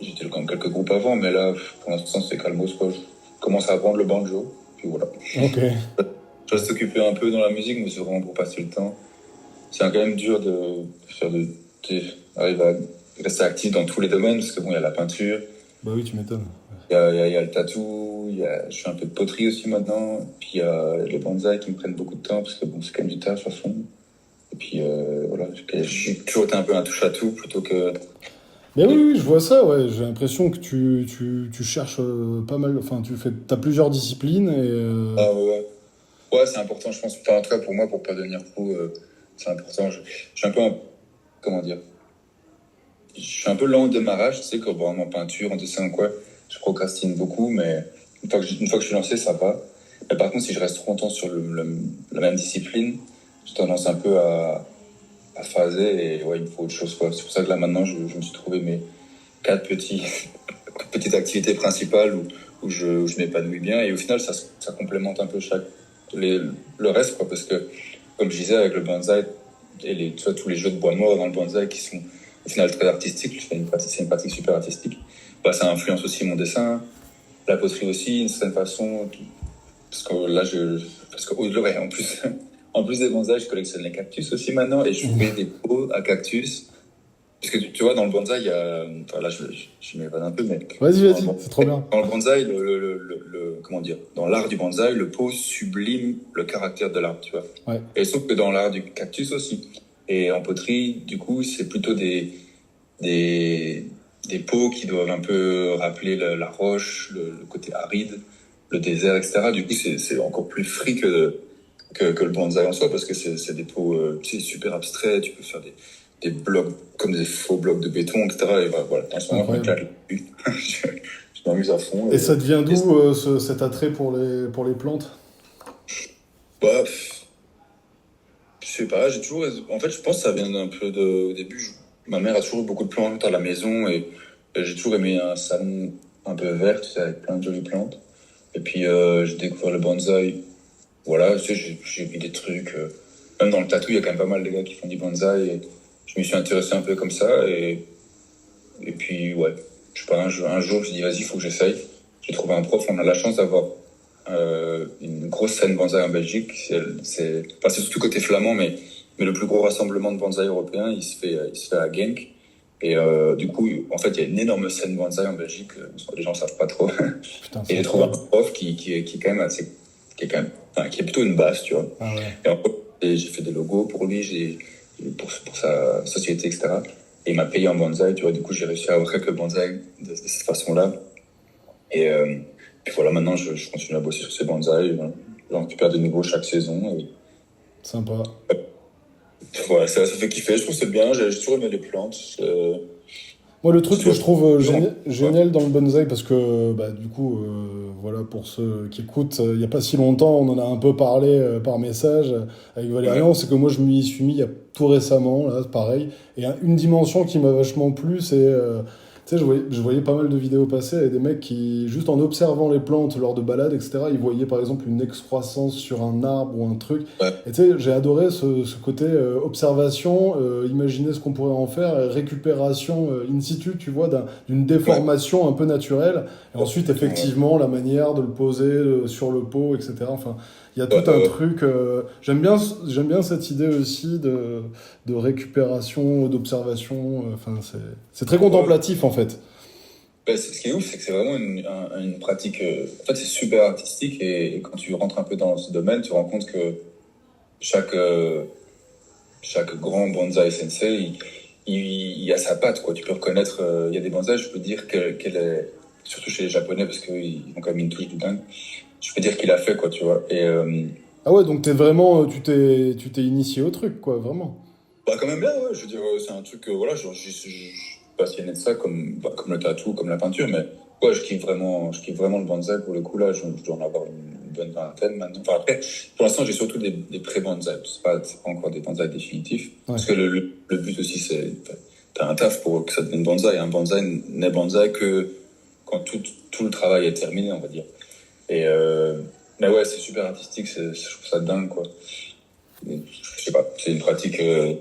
J'étais dans quelques groupes avant, mais là, pour l'instant, c'est calmos, quoi. Je commence à apprendre le banjo, puis voilà. Ok. Je reste occupé un peu dans la musique, mais c'est vraiment pour passer le temps. C'est quand même dur arriver à rester actif dans tous les domaines, parce que bon, il y a la peinture. Bah oui, tu m'étonnes. Il y a le tattoo, je fais un peu de poterie aussi maintenant, puis il y a les bonsaïs qui me prennent beaucoup de temps, parce que bon, c'est quand même du taf, de toute façon. Et puis voilà, j'ai toujours été un peu un touche-à-tout plutôt que... Mais oui, je vois ça, ouais. J'ai l'impression que tu cherches pas mal, enfin, t'as plusieurs disciplines et... Ah ouais. Ouais, c'est important, je pense. Enfin, en tout cas, pour moi, pour pas devenir pro, c'est important. Je suis un peu comment dire? Je suis un peu lent au démarrage, tu sais, quand vraiment en peinture, en dessin ou quoi, je procrastine beaucoup, mais une fois que je suis lancé, ça va. Mais par contre, si je reste trop longtemps sur la même discipline, j'ai tendance un peu à phaser et ouais, il me faut autre chose, quoi. C'est pour ça que là, maintenant, je me suis trouvé mes 4 petites activités principales où je m'épanouis bien et au final, ça complémente un peu le reste, quoi, parce que, comme je disais, avec le bonsaï et tu vois, tous les jeux de bois mort dans le bonsaï qui sont au final très artistiques, c'est une pratique super artistique, bah, ça influence aussi mon dessin, la poterie aussi, d'une certaine façon, parce que là, ouais, en plus des bonsaïs, je collectionne les cactus aussi maintenant et je fais des pots à cactus. Parce que tu vois, dans le bonsaï, il y a. Enfin, là, je m'évade un peu, mais. Vas-y, c'est trop bien. Dans le bonsaï, comment dire? Dans l'art du bonsaï, le pot sublime le caractère de l'arbre, tu vois. Ouais. Et sauf que dans l'art du cactus aussi. Et en poterie, du coup, c'est plutôt des pots qui doivent un peu rappeler la roche, le côté aride, le désert, etc. Du coup, c'est encore plus free que le bonsaï en soi, parce que c'est des pots super abstraits, tu peux faire des blocs comme des faux blocs de béton, etc. Et voilà, en ce moment, je m'amuse à fond. Et ça devient d'où cet attrait pour les plantes? Bah, je sais pas, en fait, je pense que ça vient un peu au début. Ma mère a toujours eu beaucoup de plantes à la maison et j'ai toujours aimé un salon un peu vert, tu sais, avec plein de jolies plantes. Et puis, j'ai découvert le bonsaï. Voilà, tu sais, j'ai vu des trucs. Même dans le tattoo, il y a quand même pas mal de gars qui font du bonsaï. Et je me suis intéressé un peu comme ça. Et puis, ouais, je sais pas, un jour, je me suis dit, vas-y, il faut que j'essaye. J'ai trouvé un prof, on a la chance d'avoir une grosse scène bonsaï en Belgique. C'est surtout côté flamand, mais le plus gros rassemblement de bonsaï européen, il se fait à Genk. Et du coup, en fait, il y a une énorme scène bonsaï en Belgique. Les gens savent pas trop. Putain, et j'ai trouvé un prof qui est quand même assez, qui est plutôt une base, tu vois. Ah ouais. Et en fait, j'ai fait des logos pour lui, pour sa société, etc. Et il m'a payé en bonsaï, tu vois. Du coup, j'ai réussi à avoir quelques bonsaïs de cette façon-là. Et puis voilà, maintenant, je continue à bosser sur ces bonsaïs. J'en récupère de nouveau chaque saison. Et... Sympa. Voilà, ça fait kiffer. Je trouve que c'est bien. J'ai toujours aimé les plantes. Moi, le truc que je trouve génial dans le bonsaï, parce que bah, du coup, voilà, pour ceux qui écoutent, il n'y a pas si longtemps, on en a un peu parlé par message avec Valérian, c'est que moi, je m'y suis mis il y a tout récemment, là, pareil. Et une dimension qui m'a vachement plu, c'est... tu sais, je voyais pas mal de vidéos passer avec des mecs qui, juste en observant les plantes lors de balades, etc., ils voyaient par exemple une excroissance sur un arbre ou un truc. Ouais. Et tu sais, j'ai adoré ce côté observation, imaginer ce qu'on pourrait en faire, et récupération in situ, tu vois, d'une déformation un peu naturelle. Et ensuite, effectivement, la manière de le poser sur le pot, etc. Enfin, il y a tout un truc. J'aime bien cette idée aussi de récupération, d'observation. Enfin, c'est très contemplatif en fait. Ben, ce qui est ouf, c'est que c'est vraiment une pratique. En fait, c'est super artistique et quand tu rentres un peu dans ce domaine, tu te rends compte que chaque grand bonsaï sensei, il a sa patte, quoi. Tu peux reconnaître. Il y a des bonsaïs, je peux dire quelle est surtout chez les Japonais, parce qu'ils ont quand même une touche de dingue. Je peux dire qu'il a fait, quoi, tu vois. Et Ah ouais, donc t'es vraiment, tu t'es initié au truc, quoi, vraiment. bah, quand même bien, ouais. Je veux dire, c'est un truc, voilà, genre, je suis passionné de ça, comme le tatou, comme la peinture, mais ouais, je kiffe vraiment le bonsaï pour le coup, là. Je dois en avoir une bonne vingtaine maintenant. Enfin, après, pour l'instant, j'ai surtout des pré-bonsaïs. C'est pas encore des bonsaïs définitifs. Ouais. Parce que le but aussi, c'est, enfin, t'as un taf pour que ça devienne bonsaï. Un bonsaï n'est bonsaï que quand tout le travail est terminé, on va dire. Et, mais ouais, c'est super artistique, je trouve ça dingue, quoi. Et, je sais pas, c'est une pratique, et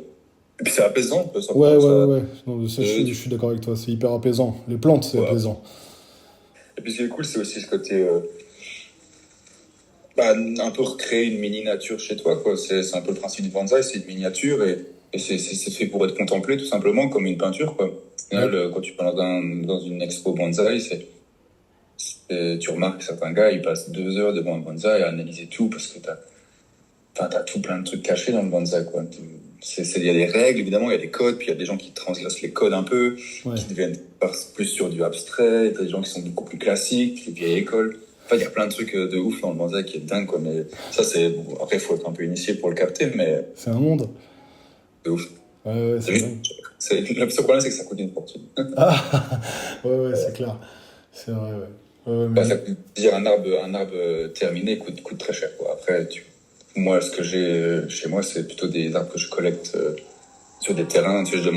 puis c'est apaisant, ça Ouais, prend ouais, ça. ouais. Non, ça, je suis d'accord avec toi, c'est hyper apaisant. Les plantes, c'est Ouais. apaisant. Et puis ce qui est cool, c'est aussi ce côté, bah, un peu recréer une mini-nature chez toi, quoi. C'est un peu le principe du bonsaï, c'est une miniature et c'est fait pour être contemplé, tout simplement, comme une peinture, quoi. Au final, quand tu vas dans une expo bonsaï, tu remarques que certains gars, ils passent 2 heures devant un bonsaï à analyser tout parce que t'as tout plein de trucs cachés dans le bonsaï, quoi. Il y a des règles, évidemment, il y a des codes, puis il y a des gens qui transgressent les codes un peu, Ouais. qui deviennent plus sur du abstrait, t'as des gens qui sont beaucoup plus classiques, les vieilles écoles. Enfin, il y a plein de trucs de ouf dans le bonsaï qui est dingue, quoi. Mais ça, bon, après, il faut être un peu initié pour le capter, mais C'est un monde. de ouf. Ouais, ouais, c'est dingue. Le seul problème, c'est que ça coûte une fortune. Ah, ouais, ouais, c'est clair. C'est vrai, ouais. Ouais, Bah, mais... ça coûte dire un arbre terminé coûte très cher, quoi. Après, moi, ce que j'ai chez moi, c'est plutôt des arbres que je collecte sur des terrains. Tu sais,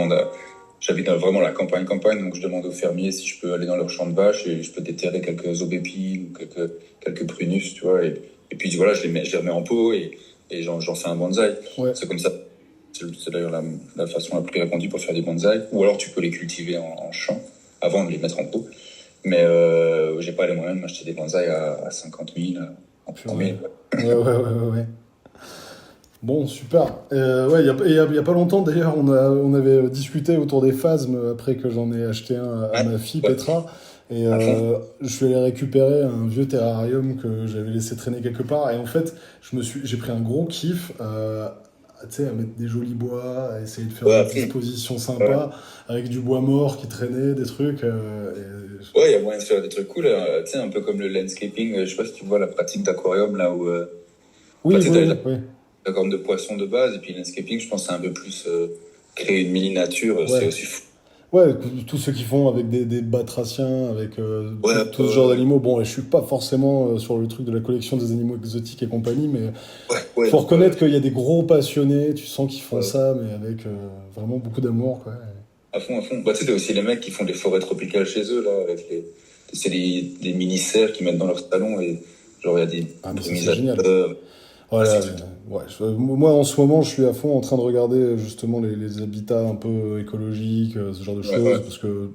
j'habite dans vraiment la campagne, donc je demande aux fermiers si je peux aller dans leur champ de vaches et je peux déterrer quelques aubépines ou quelques prunus, tu vois. Et puis voilà, je les remets en pot et j'en fais un bonsaï. Ouais. C'est comme ça. C'est d'ailleurs la façon la plus répandue pour faire des bonsaïs. Ou alors tu peux les cultiver en champ avant de les mettre en pot. Mais j'ai pas les moyens de m'acheter des bonsaïs à 50 000, en 100 000. Ouais, ouais. Bon, super. Ouais, il y a pas longtemps, d'ailleurs, on avait discuté autour des phasmes après que j'en ai acheté un à ma fille, Petra. Et je suis allé récupérer un vieux terrarium que j'avais laissé traîner quelque part. Et en fait, j'ai pris un gros kiff tu sais, à mettre des jolis bois, à essayer de faire des dispositions sympas, avec du bois mort qui traînait, des trucs. Ouais, il y a moyen de faire des trucs cool. Tu sais, un peu comme le landscaping. Je sais pas si tu vois la pratique d'aquarium là où. Oui, oui. La corne de poisson de base, et puis le landscaping, je pense que c'est un peu plus créer une mini-nature, c'est aussi fou. Ouais, tous ceux qui font avec des batraciens, avec tout ce genre d'animaux. Bon, et je suis pas forcément sur le truc de la collection des animaux exotiques et compagnie, mais faut reconnaître qu'il y a des gros passionnés, tu sens qu'ils font ça, mais avec vraiment beaucoup d'amour, quoi. À fond. Bah, tu sais, t'as aussi les mecs qui font des forêts tropicales chez eux, là, avec c'est des mini-serres qu'ils mettent dans leur salon, et genre, il y a des pollinisateurs. Voilà, moi en ce moment je suis à fond en train de regarder justement les habitats un peu écologiques, ce genre de choses, parce que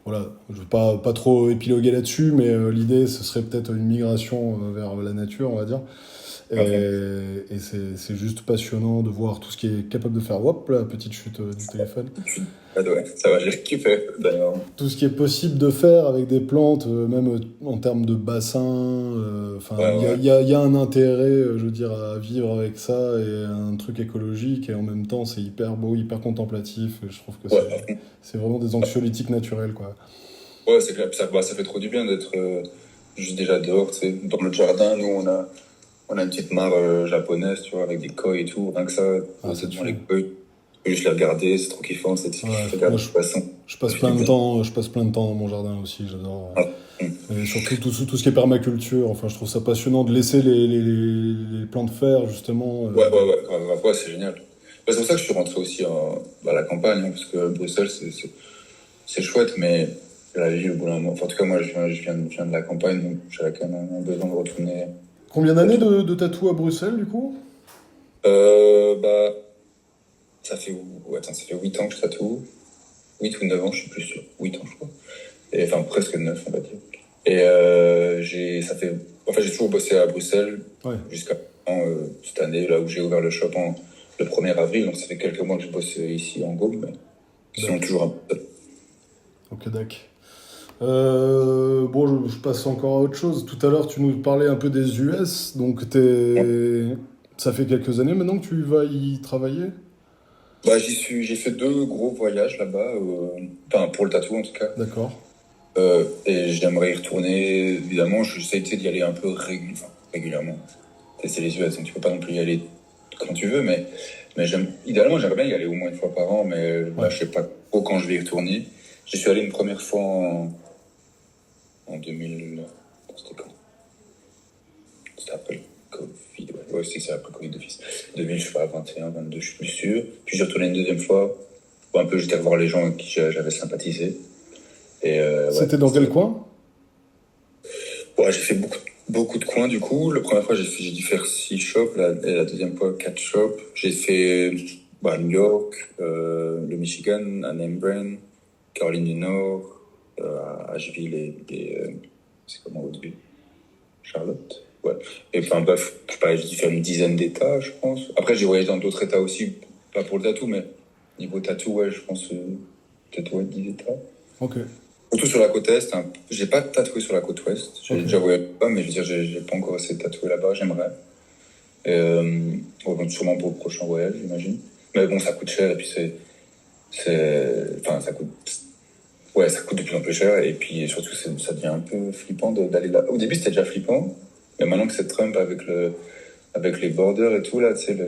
voilà, je veux pas trop épiloguer là-dessus, mais l'idée ce serait peut-être une migration vers la nature, on va dire. Et c'est juste passionnant de voir tout ce qui est capable de faire. Hop là, petite chute du téléphone. Ouais, ça va, j'ai kiffé d'ailleurs. Tout ce qui est possible de faire avec des plantes, même en termes de bassin. Il y a un intérêt, je veux dire, à vivre avec ça et un truc écologique. Et en même temps, c'est hyper beau, hyper contemplatif. Et je trouve que c'est vraiment des anxiolytiques naturels, quoi. Ouais, c'est clair. Ça fait trop du bien d'être juste déjà dehors, tu sais. Dans le jardin, nous, on a une petite mare japonaise, tu vois, avec des koi et tout. Rien que ça, c'est devant les koi. Je peux juste les regarder, c'est trop kiffant. Je passe plein de temps dans mon jardin aussi, j'adore. Et surtout tout ce qui est permaculture. Enfin, je trouve ça passionnant de laisser les plantes faire, justement. Ouais, c'est génial. C'est pour ça que je suis rentré aussi à la campagne, parce que Bruxelles, c'est chouette, mais la vie, au bout d'un moment. Enfin, en tout cas, moi, je viens de la campagne, donc j'avais quand même un besoin de retourner. Combien d'années de tatou à Bruxelles, du coup? Ça fait 8 ans que je tatoue. 8 ou 9 ans, je suis plus sûr. 8 ans, je crois. Et, enfin, presque 9, on va dire. Et j'ai toujours bossé à Bruxelles jusqu'à cette année, là où j'ai ouvert le shop le 1er avril. Donc, ça fait quelques mois que je bosse ici en Gaume, mais sinon toujours un peu. Ok, d'accord. Bon, je passe encore à autre chose. Tout à l'heure, tu nous parlais un peu des US. Donc, ça fait quelques années maintenant que tu vas y travailler? J'ai fait 2 gros voyages là-bas, pour le tatou en tout cas. D'accord. Et j'aimerais y retourner, évidemment. J'essaie d'y aller un peu régulièrement. Tester les yeux, tu peux pas non plus y aller quand tu veux, mais idéalement, j'aimerais bien y aller au moins une fois par an, mais là, je sais pas trop quand je vais y retourner. J'y suis allé une première fois en 2000. C'était quand? C'était après le Covid, ouais, c'est après le Covid d'office. 2000, je sais pas, 21, 22, je suis plus sûr. Puis j'ai retourné une deuxième fois, pour un peu j'étais revoir les gens avec qui j'avais sympathisé. Et C'était dans quel coin? Ouais, j'ai fait beaucoup de coins du coup. La première fois, j'ai dû faire 6 shops, et la deuxième fois 4 shops. J'ai fait New York, le Michigan, à Namebrain, Caroline du Nord, à Asheville et c'est comment l'autre ville? Charlotte? Ouais. Et enfin bref, je sais pas, j'ai dû faire une dizaine d'états, je pense. Après, j'ai voyagé dans d'autres états aussi, pas pour le tatou, mais niveau tatou, ouais, je pense peut-être 10 états. Ok. Surtout sur la côte est, hein. J'ai pas tatoué sur la côte ouest. J'ai déjà voyagé là-bas, mais je veux dire, j'ai pas encore assez de tatouer là-bas, j'aimerais. Bon, sûrement pour le prochain voyage, j'imagine. Mais bon, ça coûte cher, et puis enfin, ça coûte de plus en plus cher, et puis surtout, ça devient un peu flippant d'aller là. Au début, c'était déjà flippant, mais maintenant que c'est Trump avec les borders et tout, là, tu sais,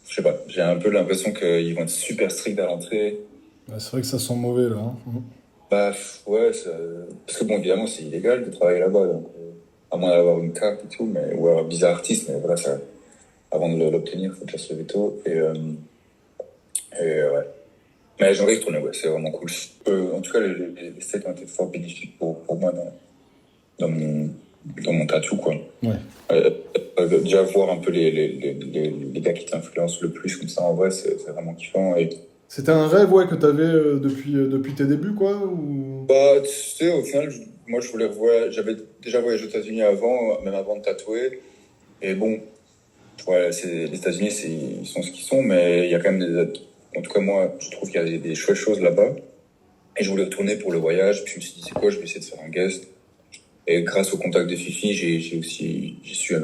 je sais pas, j'ai un peu l'impression qu'ils vont être super stricts à l'entrée. Ouais, c'est vrai que ça sent mauvais, là. Hein. Bah, ouais, parce que bon, évidemment, c'est illégal de travailler là-bas, donc, à moins d'avoir une carte et tout, ou avoir un visa artiste, mais voilà, avant de l'obtenir, il faut déjà se lever tôt, et ouais. Mais j'aimerais y retourner, ouais, c'est vraiment cool. En tout cas, les States ont été fort bénéfiques pour moi dans mon tatou, quoi. Ouais. Déjà voir un peu les gars qui t'influencent le plus, comme ça, en vrai, c'est vraiment kiffant. Et C'était un rêve, ouais, que t'avais depuis tes débuts, quoi, ou... bah, tu sais, au final, moi, je voulais revoyager. J'avais déjà voyagé aux États-Unis avant, même avant de tatouer. Et bon, ouais, les États-Unis, ils sont ce qu'ils sont, mais il y a quand même en tout cas, moi, je trouve qu'il y a des chouettes choses là-bas. Et je voulais retourner pour le voyage. Puis je me suis dit, c'est quoi, je vais essayer de faire un guest. Et grâce au contact de Fifi, j'ai su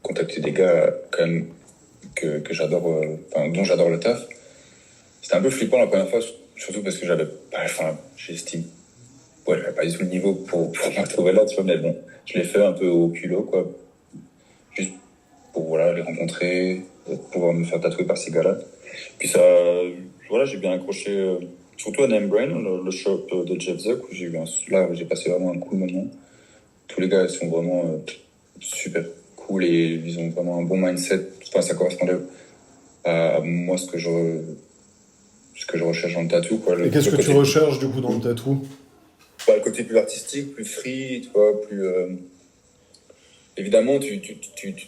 contacter des gars, quand même, que j'adore, dont j'adore le taf. C'était un peu flippant la première fois, surtout parce que j'estime, ouais, j'avais pas du tout le niveau pour me retrouver là, tu vois, mais bon, je l'ai fait un peu au culot, quoi. Juste pour, voilà, les rencontrer, pouvoir me faire tatouer par ces gars-là. Puis ça, voilà, j'ai bien accroché, surtout à Namebrain, le shop de Jeff Zuck, où j'ai passé vraiment un cool moment. Tous les gars, ils sont vraiment super cool et ils ont vraiment un bon mindset. Enfin, ça correspondait à moi, ce que je recherche dans le tatou, quoi. Et qu'est-ce que tu recherches, du coup, dans le tatou? Bah, le côté plus artistique, plus free, tu vois, plus... Évidemment, tu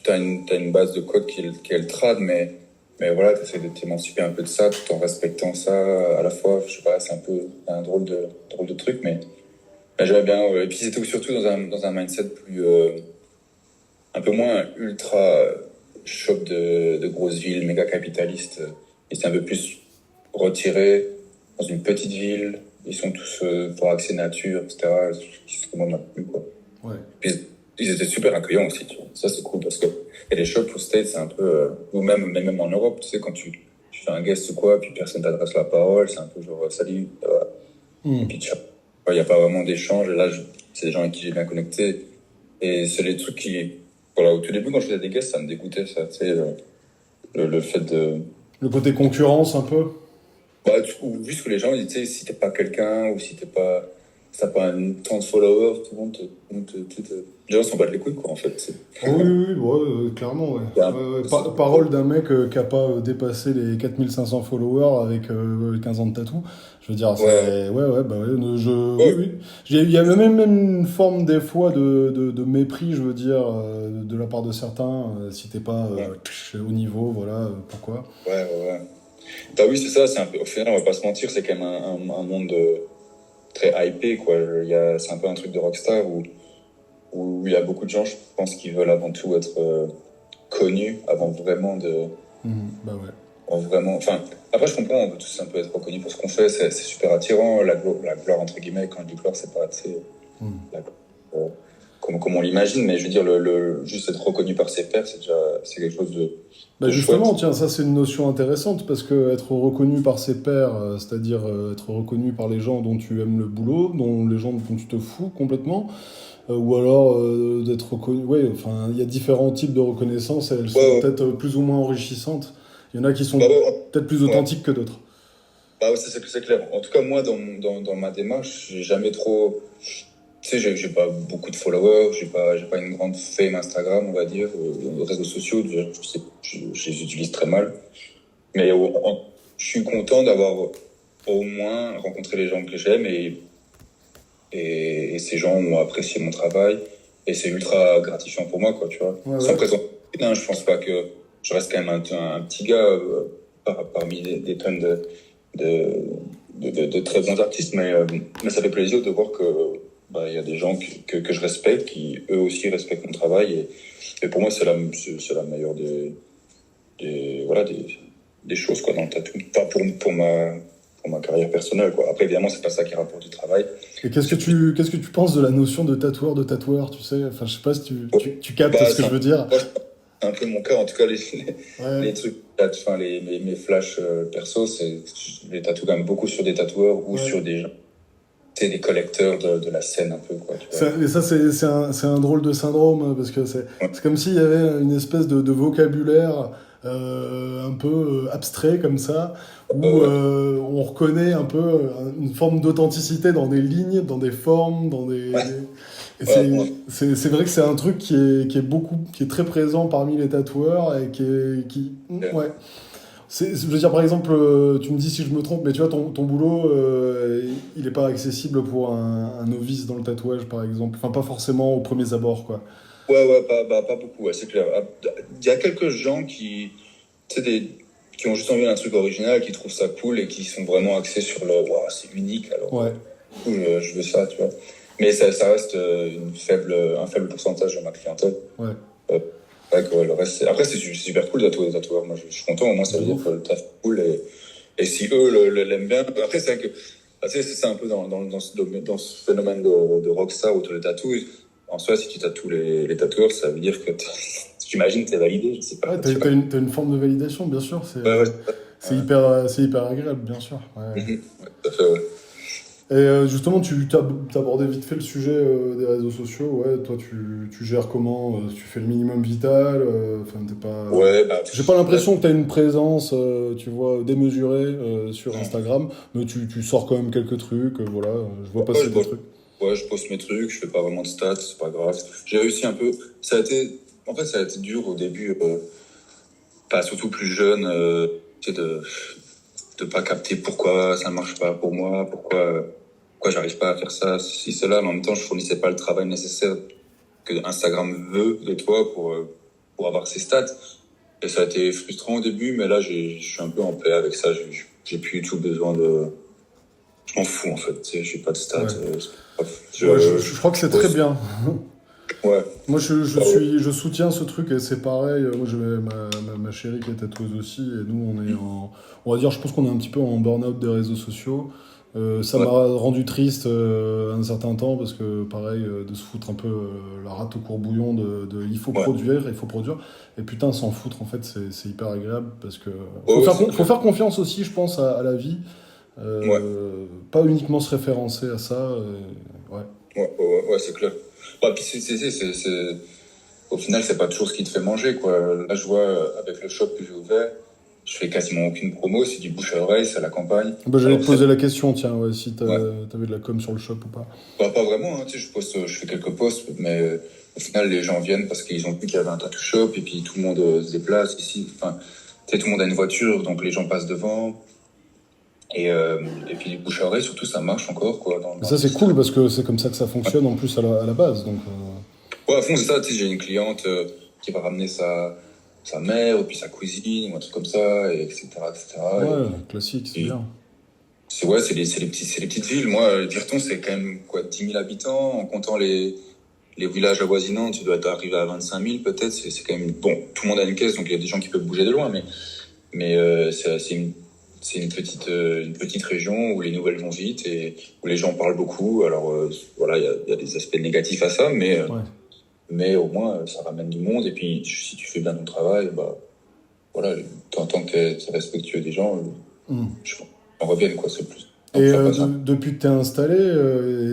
as une base de code qui est le trad, mais voilà, tu essaies de t'émanciper un peu de ça, tout en respectant ça à la fois. Je sais pas, c'est un peu un drôle de truc, mais j'aimais bien. Et puis c'était surtout dans un mindset plus... un peu moins ultra shop de grosses villes, méga capitalistes. Et c'est un peu plus retiré dans une petite ville. Ils sont tous pour accès nature, etc. Qui se demandent un peu, quoi. Ouais. Puis ils étaient super accueillants aussi, tu vois. Ça, c'est cool parce que et les shops aux States, c'est un peu... ou même en Europe, tu sais, quand tu fais un guest ou quoi, puis personne t'adresse la parole, c'est un peu genre « Salut ». Et puis il n'y a pas vraiment d'échange. Et là, c'est des gens avec qui j'ai bien connecté. Et c'est les trucs qui... Voilà, au tout début, quand je faisais des guests, ça me dégoûtait, ça, tu sais, le fait de... Le côté concurrence, un peu? Bah, ou juste que les gens, tu sais, si t'es pas quelqu'un, ou si t'as pas tant de followers, tout le monde les gens s'en battent les couilles, quoi, en fait. Oui, ouais, clairement, ouais. Parole d'un mec qui a pas dépassé les 4500 followers avec 15 ans de tatou. Je veux dire, c'est... Ouais, bah ouais, oui. Il y a même une forme, des fois, de mépris, je veux dire, de la part de certains, si t'es pas au niveau, voilà, pourquoi. Ouais. Bah oui, c'est ça, c'est un peu... Au final, on va pas se mentir, c'est quand même un monde très hypé, quoi. C'est un peu un truc de rockstar où il y a beaucoup de gens, je pense, qui veulent avant tout être connus avant vraiment de... Bah ouais. Vraiment... Enfin, après, je comprends, on veut tous un peu être reconnus pour ce qu'on fait, c'est super attirant, la gloire, entre guillemets, quand je dis gloire, c'est pas assez... comme on l'imagine, mais je veux dire, juste être reconnu par ses pairs, c'est quelque chose Bah de justement, chouette. tiens, ça c'est une notion intéressante parce que être reconnu par ses pairs, c'est-à-dire être reconnu par les gens dont tu aimes le boulot, dont les gens dont tu te fous complètement, ou alors d'être reconnu. Ouais, enfin, il y a différents types de reconnaissance et elles sont Ouais, peut-être plus ou moins enrichissantes. Il y en a qui sont ouais, peut-être plus ouais. authentiques que d'autres. Bah ouais, c'est clair. En tout cas, moi, dans ma démarche, j'ai jamais trop. Tu sais, j'ai pas beaucoup de followers, j'ai pas une grande fame Instagram, on va dire, réseaux sociaux, je les utilise très mal. Mais je suis content d'avoir au moins rencontré les gens que j'aime et ces gens ont apprécié mon travail et c'est ultra gratifiant pour moi, quoi, tu vois. Ouais, Sans ouais. prétendre, je pense pas que je reste quand même un petit gars parmi des tonnes de, de très bons artistes, mais ça fait plaisir de voir que bah, il y a des gens que je respecte qui eux aussi respectent mon travail et pour moi c'est la meilleure voilà des choses quoi dans le tatou, pas pour ma carrière personnelle quoi. Après évidemment c'est pas ça qui rapporte du travail. Et qu'est-ce que tu penses de la notion de tatoueur, tu sais? Enfin, je sais pas si tu captes Bah, ce que je veux dire. c'est un peu mon cas en tout cas Ouais, les trucs enfin mes flashs perso c'est les tatoue quand même beaucoup sur des tatoueurs ou ouais. sur des gens c'est des collecteurs de la scène un peu quoi tu vois. Et ça, c'est un drôle de syndrome, hein, parce que Ouais, c'est comme s'il y avait une espèce de vocabulaire un peu abstrait comme ça, où ouais, on reconnaît un peu une forme d'authenticité dans des lignes, dans des formes, dans des... ouais, Et ouais, ouais, c'est vrai que c'est un truc qui est très présent parmi les tatoueurs et ouais. Je veux dire, par exemple, tu me dis si je me trompe, mais tu vois, ton boulot, il est pas accessible pour un novice dans le tatouage, par exemple. Enfin, pas forcément aux premiers abords, quoi. ouais, pas beaucoup, ouais, c'est clair. Ah, il y a quelques gens tu sais, qui ont juste envie d'un truc original, qui trouvent ça cool et qui sont vraiment axés sur waouh, c'est unique, alors, Ouais, cool, je veux ça, tu vois. Mais ça reste un faible pourcentage de ma clientèle. ouais. Euh, ouais, que, ouais, le reste, après, c'est super cool de tatouer des tatoueurs. Moi, je suis content, au moins, ça De veut dire ouf. que le taf est cool et si eux l'aiment bien. Après, c'est vrai que, ah, tu sais, c'est ça un peu dans ce phénomène de rockstar autour des tatous. En soi, si tu tatoues les tatoueurs, ça veut dire que j'imagine que t'es validé, je sais pas. Ouais, t'as une forme de validation, bien sûr. Ouais, ouais, ouais. C'est hyper agréable, bien sûr. Ouais. Mhm. Ouais, tout à fait, ouais. Et justement, t'as abordé vite fait le sujet des réseaux sociaux. Ouais, toi, tu gères comment? Tu fais le minimum vital? Enfin, t'es pas. Ouais, bah, J'ai pas là, l'impression que t'as une présence, tu vois, démesurée sur non. Instagram, mais tu sors quand même quelques trucs. Voilà, je vois Ouais, passer des trucs. ouais, je poste mes trucs, je fais pas vraiment de stats, c'est pas grave. J'ai réussi un peu. En fait, ça a été dur au début, pas surtout plus jeune, tu sais, de pas capter pourquoi ça ne marche pas pour moi, pourquoi j'arrive pas à faire ça, si cela, mais en même temps, je fournissais pas le travail nécessaire que Instagram veut de toi pour avoir ses stats. Et ça a été frustrant au début, mais là, je suis un peu en paix avec ça. J'ai plus du tout besoin je m'en fous, en fait. Tu sais, j'ai pas de stats. Ouais. Ouais, Je je crois que c'est très bosse. bien. Ouais. Moi, Bah ouais. je soutiens ce truc et c'est pareil. Moi, j'ai ma chérie qui est tatoueuse aussi et nous, on va dire, je pense qu'on est un petit peu en burn-out des réseaux sociaux. Ça Ouais. m'a rendu triste un certain temps parce que, pareil, de se foutre un peu la rate au courbouillon il faut Ouais. produire, il faut produire. Et putain, s'en foutre, en fait, c'est hyper agréable parce que Ouais, ouais, c'est faut clair. faire confiance aussi, je pense, à la vie. Ouais. Pas uniquement se référencer à ça. Ouais. Ouais, c'est clair. Ouais, puis au final, c'est pas toujours ce qui te fait manger, quoi. Là, je vois, avec le shop que j'ai ouvert, je fais quasiment aucune promo, c'est du bouche à oreille, c'est à la campagne. Bah, j'allais Alors, te poser la question, tiens, ouais, si ouais. t'avais de la com sur le shop ou pas. Bah, pas vraiment, hein, tu sais, je fais quelques posts, mais au final, les gens viennent parce qu'ils ont vu qu'il y avait un tattoo shop, et puis tout le monde se déplace ici. Enfin, tu sais, tout le monde a une voiture, donc les gens passent devant. Et puis, bouche à oreille, surtout, ça marche encore, quoi, Mais dans ça, le c'est cool parce que c'est comme ça que ça fonctionne en plus à la base. Donc, ouais, à fond, c'est ça, tu sais, j'ai une cliente qui va ramener sa mère, ou puis sa cousine, ou un truc comme ça, et etc., etc. ouais, classique, c'est bien. Ouais, c'est les petites villes. Moi, Virton, c'est quand même, quoi, 10 000 habitants, en comptant les villages avoisinants, tu dois arriver à 25 000, peut-être, c'est quand même, bon, tout le monde a une caisse, donc il y a des gens qui peuvent bouger de loin, mais c'est c'est une petite région où les nouvelles vont vite et où les gens parlent beaucoup. Alors voilà, il y a des aspects négatifs à ça, mais au moins ça ramène du monde. Et puis si tu fais bien ton travail, bah voilà, tant que t'es respectueux des gens, je pense qu'on revienne quoi, c'est plus. Et Ça passe, hein. depuis que tu es installé,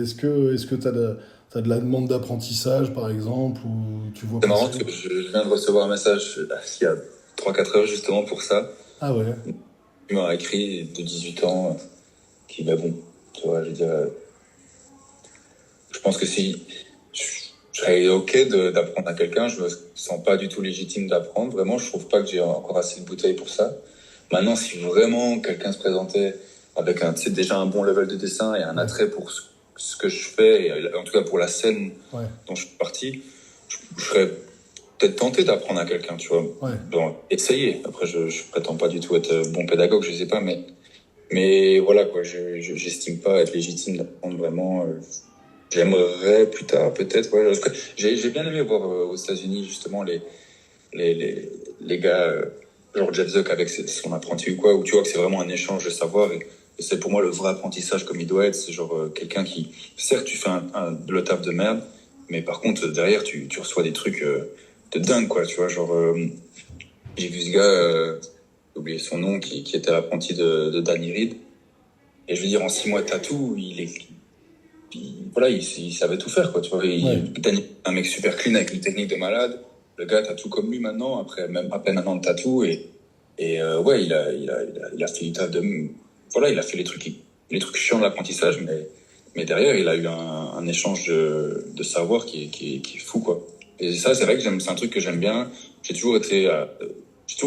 est-ce que t'as de la demande d'apprentissage, par exemple, ou tu vois C'est marrant passer... que je viens de recevoir un message il y a 3-4 heures justement pour ça. Ah ouais. Il m'a écrit de 18 ans qui, bah bon, tu vois, je veux dire, je pense que si je serais OK d'apprendre à quelqu'un, je me sens pas du tout légitime d'apprendre. Vraiment, je trouve pas que j'ai encore assez de bouteilles pour ça. Maintenant, si vraiment quelqu'un se présentait avec tu sais, déjà un bon level de dessin et un attrait pour ce que je fais, et en tout cas pour la scène dont je suis parti, je serais peut-être tenté d'apprendre à quelqu'un, tu vois. Bon, essayer. Après, je prétends pas du tout être bon pédagogue, je sais pas, mais voilà, quoi, j'estime pas être légitime d'apprendre vraiment. J'aimerais plus tard, peut-être, ouais. J'ai bien aimé voir aux États-Unis, justement, les gars, genre Jeff Zuck avec son apprenti ou quoi, où tu vois que c'est vraiment un échange de savoir et c'est pour moi le vrai apprentissage comme il doit être. C'est genre quelqu'un qui, certes, tu fais le taf de merde, mais par contre, derrière, tu reçois des trucs de dingue, quoi, tu vois, genre, j'ai vu ce gars, j'ai oublié son nom, qui était l'apprenti de Danny Reed. Et je veux dire, en 6 mois de tatou, voilà, il savait tout faire, quoi, tu vois. Danny, un mec super clean avec une technique de malade. Le gars tatoue comme lui maintenant, après même à peine un an de tatou. Ouais, il a fait du taf de, voilà, il a fait les trucs chiants de l'apprentissage, mais derrière, il a eu un échange de savoir qui est fou, quoi. Et ça, c'est vrai que c'est un truc que j'aime bien. J'ai toujours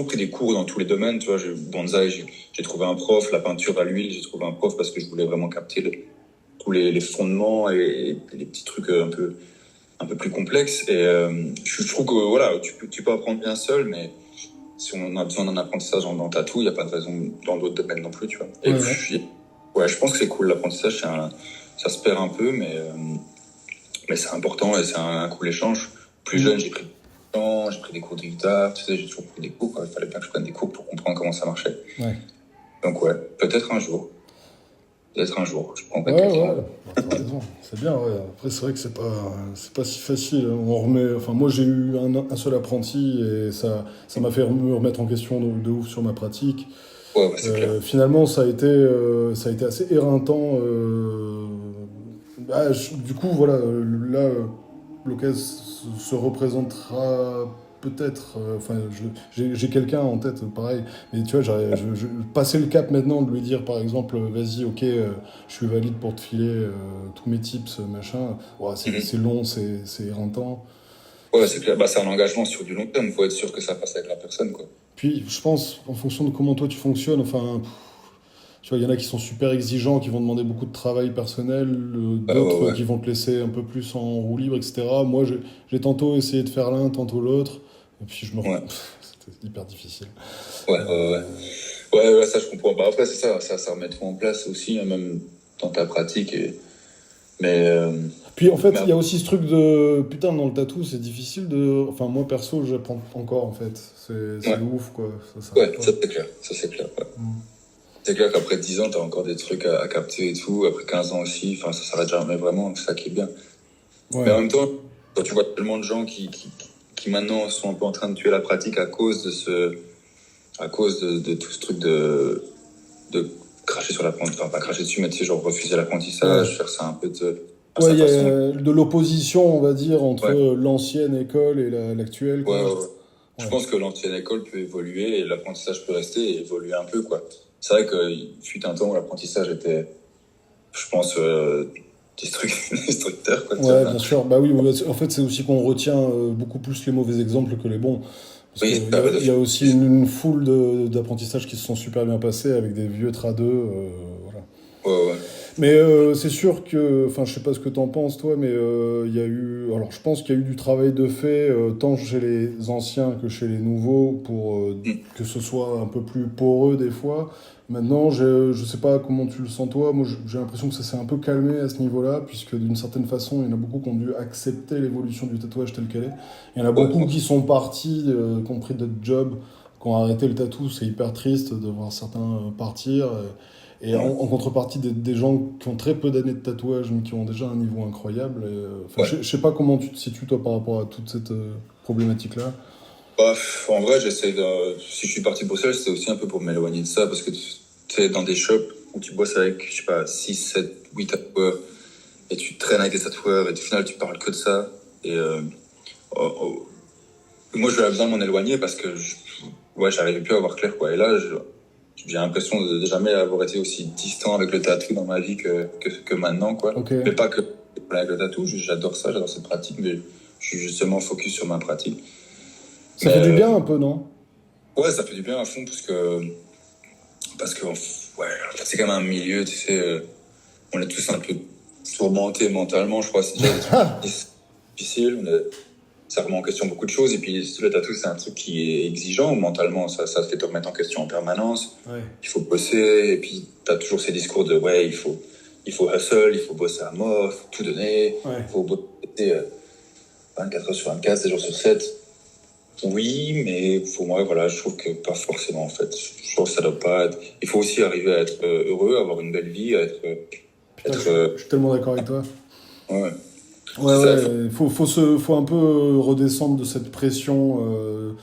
pris des cours dans tous les domaines, tu vois. Bonsaï, j'ai trouvé un prof, la peinture à l'huile, j'ai trouvé un prof parce que je voulais vraiment capter tous les fondements et les petits trucs un peu plus complexes. Et je trouve que voilà, tu peux apprendre bien seul, mais si on a besoin d'un apprentissage dans le tatou, il n'y a pas de raison dans d'autres domaines non plus, tu vois. Et puis, ouais, je pense que c'est cool, l'apprentissage, ça se perd un peu, mais c'est important et c'est un cool échange. Plus jeune, j'ai pris des cours de guitare, tu sais, j'ai toujours pris des cours, quoi. Il fallait bien que je prenne des cours pour comprendre comment ça marchait. Donc ouais, peut-être un jour, je prendrai quelqu'un. T'as raison, c'est bien, ouais. Après, c'est vrai que c'est pas si facile. On remet, enfin, moi, j'ai eu un seul apprenti et ça m'a fait me remettre en question de ouf sur ma pratique. Ouais, c'est clair. Finalement, ça a été assez éreintant. Du coup, voilà, là, l'occasion se représentera peut-être. Enfin, j'ai quelqu'un en tête, pareil. Mais tu vois, passer le cap maintenant de lui dire, par exemple, vas-y, ok, je suis valide pour te filer tous mes tips, machin. Ouais, c'est long, c'est éreintant. Ouais, c'est clair. Bah, c'est un engagement sur du long terme. Il faut être sûr que ça passe avec la personne, quoi. Puis, je pense, en fonction de comment toi tu fonctionnes, enfin. Tu vois, il y en a qui sont super exigeants, qui vont demander beaucoup de travail personnel, d'autres qui vont te laisser un peu plus en roue libre, etc. Moi, j'ai tantôt essayé de faire l'un, tantôt l'autre, et puis c'était hyper difficile. Ouais, ça je comprends. Bah, après, c'est ça remet tout en place aussi, hein, même dans ta pratique. Puis en fait, il y a aussi ce truc de putain, dans le tatou, c'est difficile de. Enfin, moi perso, j'apprends encore en fait. C'est ouf quoi. Ça c'est clair. Ouais. C'est clair qu'après 10 ans, t'as encore des trucs à capter et tout. Après 15 ans aussi, enfin, ça s'arrête jamais vraiment. C'est ça qui est bien. Mais en même temps, quand tu vois tellement de gens qui maintenant sont un peu en train de tuer la pratique à cause de tout ce truc de cracher sur l'apprentissage. Enfin, pas cracher dessus, mais tu sais, genre refuser l'apprentissage, faire ça un peu il y a de l'opposition, on va dire, entre l'ancienne école et l'actuelle. Je pense que l'ancienne école peut évoluer et l'apprentissage peut rester et évoluer un peu, quoi. C'est vrai qu'il fut un temps où l'apprentissage était, je pense, destructeur, quoi. Ouais, bien sûr. Bah oui, en fait, c'est aussi qu'on retient beaucoup plus les mauvais exemples que les bons. Parce qu'il y a aussi une foule d'apprentissages qui se sont super bien passés avec des vieux tradeux. Voilà. Ouais. Mais c'est sûr que, enfin, je sais pas ce que t'en penses toi, mais il y a eu, alors je pense qu'il y a eu du travail de fait tant chez les anciens que chez les nouveaux pour que ce soit un peu plus poreux des fois. Maintenant, je sais pas comment tu le sens toi, moi j'ai l'impression que ça s'est un peu calmé à ce niveau-là, puisque d'une certaine façon, il y en a beaucoup qui ont dû accepter l'évolution du tatouage tel qu'elle est. Il y en a beaucoup qui sont partis, qui ont pris d'autres jobs, qui ont arrêté le tatou. C'est hyper triste de voir certains partir. Et en contrepartie, des gens qui ont très peu d'années de tatouage, mais qui ont déjà un niveau incroyable. Je sais pas comment tu te situes, toi, par rapport à toute cette problématique-là. Bah, en vrai, si je suis parti pour ça, c'était aussi un peu pour m'éloigner de ça, parce que tu sais, dans des shops où tu bosses avec, je sais pas, 6, 7, 8 tatoueurs, et tu traînes avec des tatoueurs, et au final, tu parles que de ça. Et moi, j'avais besoin de m'en éloigner parce que j'arrivais plus à voir clair, quoi. Et là, j'ai l'impression de jamais avoir été aussi distant avec le tatou dans ma vie que maintenant, quoi. Okay. Mais pas que avec le tatou, j'adore ça, j'adore cette pratique, mais je suis justement focus sur ma pratique. Ça fait du bien un peu, non? Ouais, ça fait du bien à fond parce que c'est quand même un milieu, tu sais, on est tous un peu tourmentés mentalement, je crois, c'est déjà difficile, ça remet en question beaucoup de choses, et puis le tatou, c'est un truc qui est exigeant mentalement, ça fait te remettre en question en permanence, il faut bosser, et puis t'as toujours ces discours de il faut hustle, il faut bosser à mort, il faut tout donner, il faut bosser 24 heures sur 24, 7 jours sur 7. Oui, mais pour moi, je trouve que pas forcément, en fait. Je trouve que ça doit pas être... Il faut aussi arriver à être heureux, avoir une belle vie, je suis tellement d'accord avec toi. Ouais. Il faut un peu redescendre de cette pression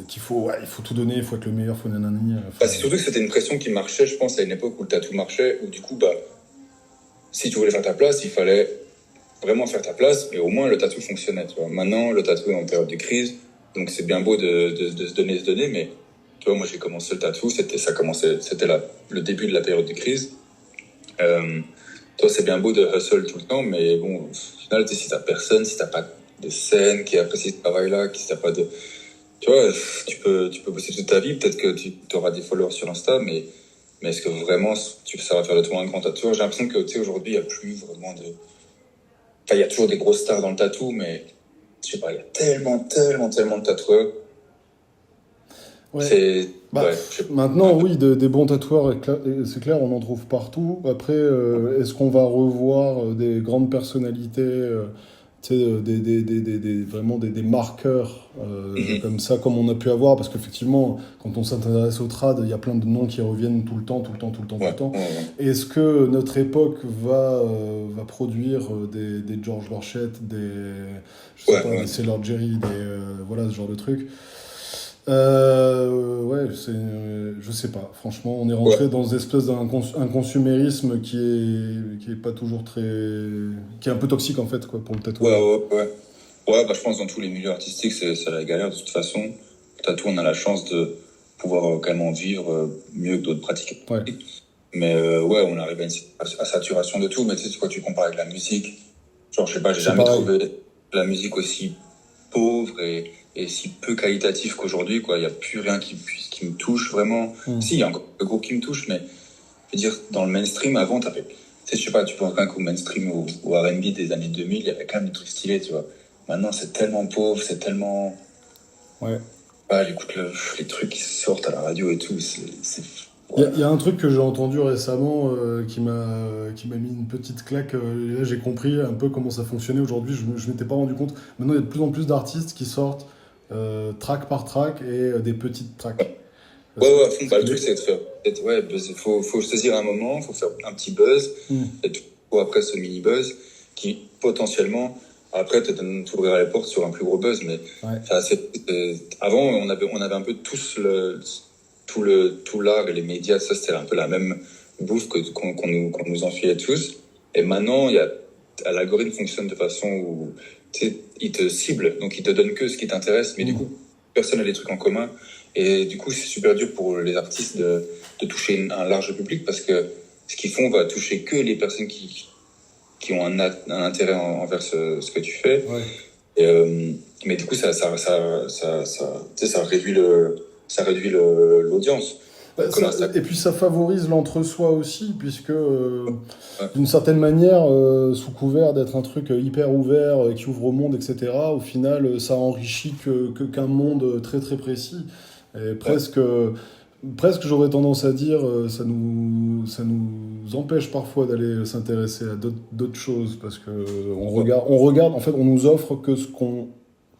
qu'il faut tout donner, il faut être le meilleur, il faut nanani. C'est surtout que c'était une pression qui marchait, je pense, à une époque où le tatou marchait, où du coup, si tu voulais faire ta place, il fallait vraiment faire ta place, mais au moins le tatou fonctionnait, tu vois. Maintenant, le tatou est en période de crise, donc c'est bien beau de se donner, mais tu vois, moi j'ai commencé le tatou, c'était le début de la période de crise. Toi, c'est bien beau de hustle tout le temps, mais bon, au final, si t'as personne, si t'as pas de scène qui apprécie ce travail-là, si t'as pas de... Tu vois, tu peux bosser toute ta vie, peut-être que tu auras des followers sur Insta, mais est-ce que vraiment ça va faire de toi un grand tatoueur? J'ai l'impression que, tu sais, aujourd'hui, il n'y a plus vraiment de... Enfin, il y a toujours des grosses stars dans le tatou, mais je sais pas, il y a tellement de tatoueurs. Ouais. Maintenant, oui, des bons tatoueurs, c'est clair, on en trouve partout. Après, est-ce qu'on va revoir des grandes personnalités, vraiment des marqueurs comme ça, comme on a pu avoir? Parce qu'effectivement, quand on s'intéresse au trad, il y a plein de noms qui reviennent tout le temps. Est-ce que notre époque va produire des George Borchett, des Sailor Jerry, ce genre de trucs? Je sais pas. Franchement, on est rentré dans une espèce d'un consumérisme qui est pas toujours qui est un peu toxique en fait, quoi, pour le tatouage. Je pense que dans tous les milieux artistiques, c'est la galère de toute façon. Le tatou, on a la chance de pouvoir quand même en vivre mieux que d'autres pratiques. Ouais. Mais on arrive à saturation de tout. Mais tu sais, quand tu compares avec la musique, genre, je sais pas, j'ai jamais trouvé la musique aussi pauvre et si peu qualitatif qu'aujourd'hui, quoi. Il n'y a plus rien qui me touche vraiment. Si, il y a encore le groupe qui me touche, mais je veux dire, dans le mainstream, avant, tu sais, je sais pas, tu penses quand même qu'au mainstream ou au R&B des années 2000, il y avait quand même des trucs stylés, tu vois. Maintenant, c'est tellement pauvre, c'est tellement... Ouais. Écoute, les trucs qui sortent à la radio et tout, Il y a un truc que j'ai entendu récemment qui m'a mis une petite claque. Là, j'ai compris un peu comment ça fonctionnait aujourd'hui. Je m'étais pas rendu compte. Maintenant, il y a de plus en plus d'artistes qui sortent track par track et des petites tracks. Le truc, c'est de faire... faut saisir un moment, faut faire un petit buzz, et tout, après ce mini-buzz, qui potentiellement, après, t'ouvriras les portes sur un plus gros buzz, mais avant, on avait un peu tous tout l'art et les médias, ça c'était un peu la même bouffe qu'on nous enfilait tous. Et maintenant, l'algorithme fonctionne de façon où il te cible, donc il te donne que ce qui t'intéresse, mais du coup, personne n'a des trucs en commun. Et du coup, c'est super dur pour les artistes de toucher un large public parce que ce qu'ils font va toucher que les personnes qui ont un intérêt envers ce que tu fais. Mais du coup, ça réduit l'audience. Et puis ça favorise l'entre-soi aussi, puisque d'une certaine manière, sous couvert d'être un truc hyper ouvert, qui ouvre au monde, etc., au final, ça enrichit qu'un monde très très précis. Et presque, j'aurais tendance à dire, ça nous empêche parfois d'aller s'intéresser à d'autres choses, parce que on regarde, en fait, on nous offre que ce qu'on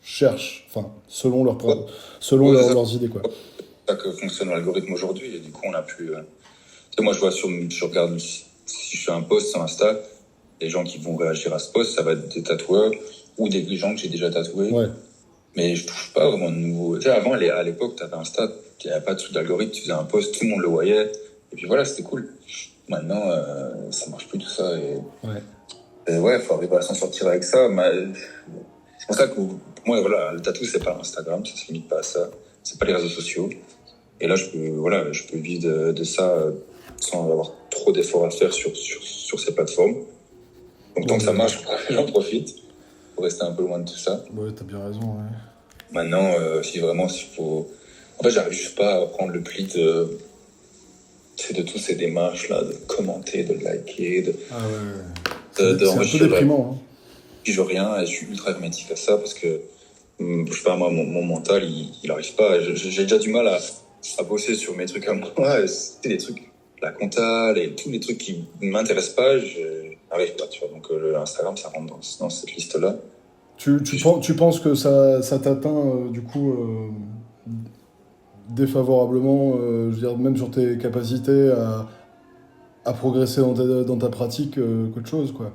cherchent, enfin, selon Ouais, leurs idées, quoi. c'est ça que fonctionne l'algorithme aujourd'hui. Et du coup, on a pu. Tu sais, moi, je regarde si je fais un post sur Insta, les gens qui vont réagir à ce post, ça va être des tatoueurs ou des gens que j'ai déjà tatoués. Ouais. Mais je trouve pas vraiment de nouveau. Tu sais, avant, à l'époque, t'avais Insta, il n'y avait pas de truc d'algorithme, tu faisais un post, tout le monde le voyait. Et puis voilà, c'était cool. Maintenant, ça marche plus tout ça. Et ouais, faut arriver à s'en sortir avec ça. C'est pour ça que pour moi, voilà, le tatou, c'est pas Instagram, ça se limite pas à ça. C'est pas les réseaux sociaux. Et là, je peux vivre de ça sans avoir trop d'efforts à faire sur ces plateformes. Donc, tant que ça marche, j'en profite pour rester un peu loin de tout ça. Ouais, t'as bien raison, ouais. Maintenant, s'il faut. En fait, j'arrive juste pas à prendre le pli de toutes ces démarches-là, de commenter, de liker, Ah ouais. de C'est un peu déprimant, hein. Puis je veux rien, et je suis ultra hermétique à ça parce que, je sais pas, moi, mon mental, il arrive pas. J'ai déjà du mal à bosser sur mes trucs à moi. C'est des trucs, la compta, tous les trucs qui m'intéressent pas, je n'arrive pas, tu vois. Donc, Instagram, ça rentre dans cette liste-là. Tu penses que ça t'atteint, du coup, défavorablement, je veux dire, même sur tes capacités à progresser dans ta pratique, qu'autre chose, quoi.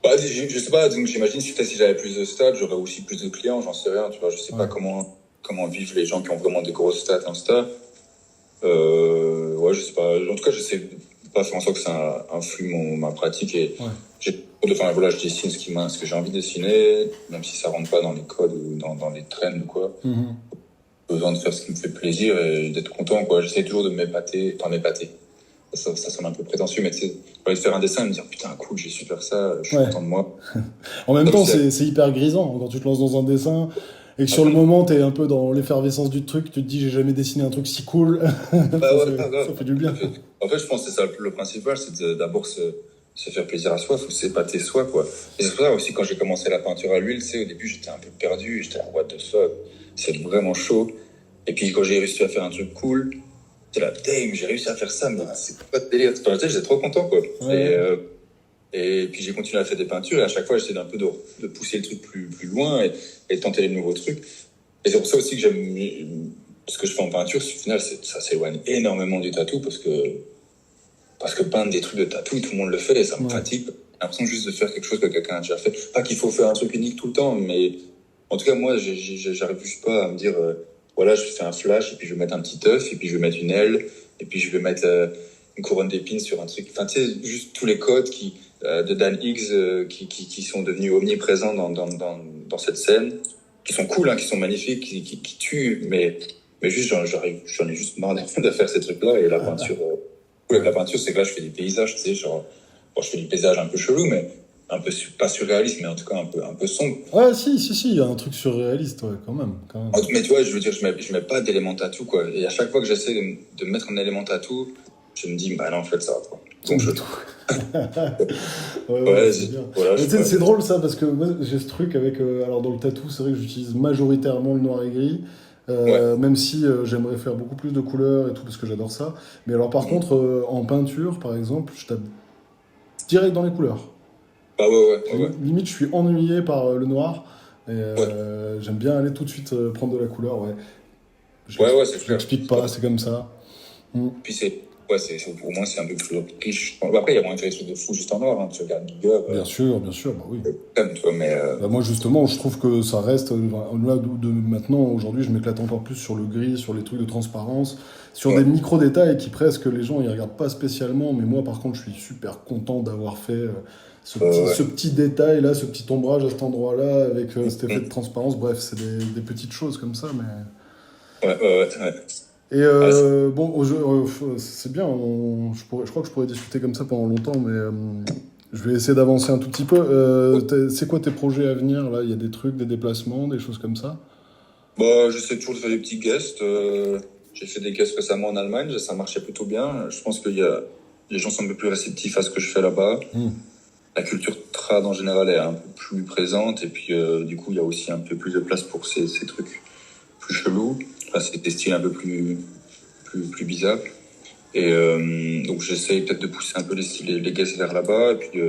Bah, je sais pas, donc j'imagine si j'avais plus de stats, j'aurais aussi plus de clients, j'en sais rien, tu vois. Je sais pas comment vivent les gens qui ont vraiment des grosses stats Insta. Ouais, je sais pas. En tout cas, j'essaie de pas faire en sorte que ça influe ma pratique et enfin, voilà, je dessine ce que j'ai envie de dessiner, même si ça rentre pas dans les codes ou dans les trends ou quoi. Mm-hmm. J'ai besoin de faire ce qui me fait plaisir et d'être content, quoi. J'essaie toujours de m'épater, ça sonne un peu prétentieux, mais tu sais, de faire un dessin et me dire putain, cool, j'ai su faire ça, je suis content de moi. En même temps, c'est hyper grisant quand tu te lances dans un dessin et que sur le moment, t'es un peu dans l'effervescence du truc, tu te dis j'ai jamais dessiné un truc si cool. Ça fait du bien. En fait, je pense que c'est ça le principal, c'est d'abord se faire plaisir à soi, faut s'épater soi, quoi. Et c'est pour ça aussi, quand j'ai commencé la peinture à l'huile, tu sais, au début, j'étais un peu perdu, j'étais là, what the fuck, c'est vraiment chaud. Et puis, quand j'ai réussi à faire un truc cool, j'étais là, damn, j'ai réussi à faire ça, mais c'est pas de délire. Enfin, j'étais trop content, quoi. Ouais. Et puis, j'ai continué à faire des peintures, et à chaque fois, j'essayais un peu de pousser le truc plus loin et de tenter les nouveaux trucs. Et c'est pour ça aussi que j'aime ce que je fais en peinture, au final, ça s'éloigne énormément du tatou parce que peindre des trucs de tatou, tout le monde le fait et ça me fatigue. J'ai l'impression juste de faire quelque chose que quelqu'un a déjà fait. Pas qu'il faut faire un truc unique tout le temps, mais en tout cas, moi, j'arrive juste pas à me dire, voilà, je fais un flash et puis je vais mettre un petit œuf et puis je vais mettre une aile et puis je vais mettre une couronne d'épines sur un truc. Enfin, tu sais, juste tous les codes de Dan Higgs qui sont devenus omniprésents dans cette scène, qui sont cool, hein, qui sont magnifiques, qui tuent, mais juste, j'en ai juste marre de faire ces trucs-là et la peinture. Avec la peinture, c'est que là, je fais des paysages, tu sais, genre, bon, je fais des paysages un peu chelous, mais un peu, pas surréalistes, mais en tout cas un peu sombres. Ouais, si, il y a un truc surréaliste, ouais, quand même. Mais tu vois, je veux dire, je mets pas d'élément tatou, quoi. Et à chaque fois que j'essaie de mettre un élément tatou, je me dis, bah non, en fait, ça va pas. Donc, c'est bien. Voilà, c'est drôle, ça, parce que moi, j'ai ce truc avec... alors, dans le tatou, c'est vrai que j'utilise majoritairement le noir et gris. Même si j'aimerais faire beaucoup plus de couleurs et tout parce que j'adore ça, mais alors par contre en peinture par exemple je tape direct dans les couleurs. Ah ouais. Limite je suis ennuyé par le noir et j'aime bien aller tout de suite prendre de la couleur. Je m'explique pas, c'est comme ça. Puis pour moi c'est un peu plus riche. Après il y a moyen de faire des trucs de fou juste en noir, hein. Tu regardes Bigger. Bien sûr, bah oui. Mais moi justement je trouve que ça reste au-delà de maintenant, aujourd'hui je m'éclate encore plus sur le gris, sur les trucs de transparence, sur des micro détails qui presque les gens ils regardent pas spécialement, mais moi par contre je suis super content d'avoir fait ce petit détail là, ce petit ombrage à cet endroit là avec cet effet de transparence. Bref, c'est des petites choses comme ça, mais et bon, c'est bien, je crois que je pourrais discuter comme ça pendant longtemps, mais je vais essayer d'avancer un tout petit peu. C'est quoi tes projets à venir, là? Il y a des trucs, des déplacements, des choses comme ça? Bah, j'essaie toujours de faire des petits guests. J'ai fait des guests récemment en Allemagne, ça marchait plutôt bien. Je pense que les gens sont un peu plus réceptifs à ce que je fais là-bas. La culture trad en général est un peu plus présente, et puis du coup, il y a aussi un peu plus de place pour ces trucs plus chelous. Enfin, c'est des styles un peu plus bizarres. Et donc j'essaye peut-être de pousser un peu les guests vers là-bas. Et puis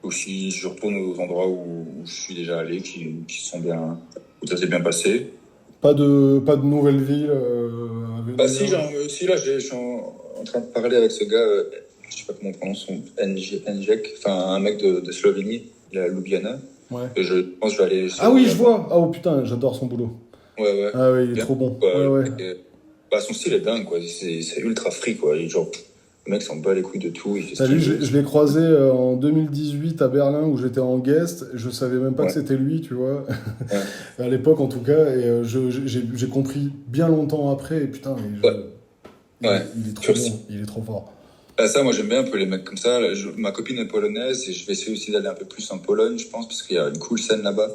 Aussi, je retourne aux endroits où je suis déjà allé, qui sont bien, où ça s'est bien passé. Pas de nouvelle ville à Bah venir? si là, je suis en train de parler avec ce gars, je sais pas comment on prononce son Njek, enfin un mec de Slovénie, il est à Ljubljana. Ouais. Et je pense que je vais aller Ah oui, je vois. Ah oh putain, j'adore son boulot. Ouais. Ah oui, il est Bien, trop bon. quoi. Ouais. Bah, son style est dingue, quoi. C'est ultra free, quoi. Genre, le mec s'en bat les couilles de tout. Il fait ce T'as qu'il vu, veut. je l'ai croisé en 2018 à Berlin où j'étais en guest. Je savais même pas que Ouais. c'était lui, tu vois. Ouais. À l'époque, en tout cas. Et j'ai compris bien longtemps après. Et putain, Ouais. il est trop bon. Il est trop fort. Bah, ça, moi, j'aime bien un peu les mecs comme ça. Là, ma copine est polonaise et je vais essayer aussi d'aller un peu plus en Pologne, je pense, parce qu'il y a une cool scène là-bas.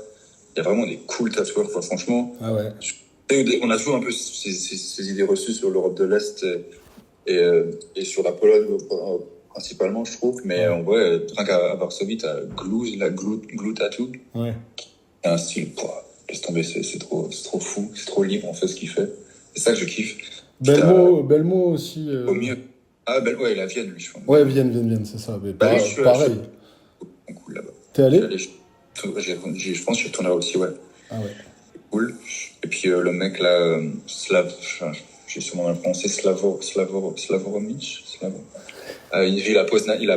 Il y a vraiment des cool tatoueurs, quoi. Franchement. Ah ouais. On a toujours un peu ces idées reçues sur l'Europe de l'Est et sur la Pologne principalement, je trouve. Mais en vrai, rien qu'à Varsovie, t'as Glue Tattoo. Ouais. Il y a un style, laisse tomber, c'est trop fou, c'est trop libre en fait ce qu'il fait. C'est ça que je kiffe. Belmo aussi. Au mieux. Ah, ouais, il est à Vienne, lui, je pense. Ouais, Vienne, c'est ça. Mais Bah, pareil. C'est cool là-bas. T'es allé? Je pense que j'y retournerai aussi, ouais. Ah ouais. Cool. Et puis le mec là, j'ai sûrement mal prononcé, Slavoromic. Il vit à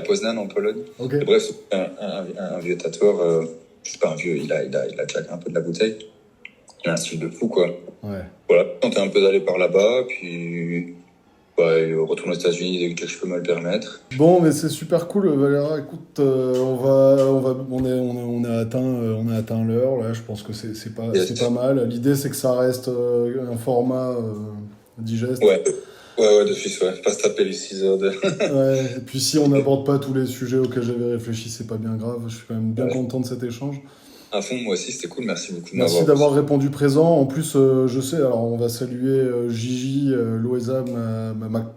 Poznan en Pologne. Okay. Et bref, c'est un vieux tatoueur. C'est pas un vieux, il a claqué un peu de la bouteille. Il a un style de fou, quoi. Ouais. Voilà, tenter un peu d'aller par là-bas, puis retourner aux États-Unis dès que je peux me le permettre. Bon, mais c'est super cool, Valéra. Écoute, on a atteint l'heure là. Je pense que c'est pas mal. L'idée, c'est que ça reste un format digeste. Ouais, d'office, ouais. Pas se taper les 6 heures de. Ouais. Et puis si on n'aborde pas tous les sujets auxquels j'avais réfléchi, c'est pas bien grave. Je suis quand même bien content de cet échange. À fond, moi aussi, c'était cool. Merci beaucoup. Merci d'avoir répondu présent. En plus, je sais, alors on va saluer Gigi, Loesa,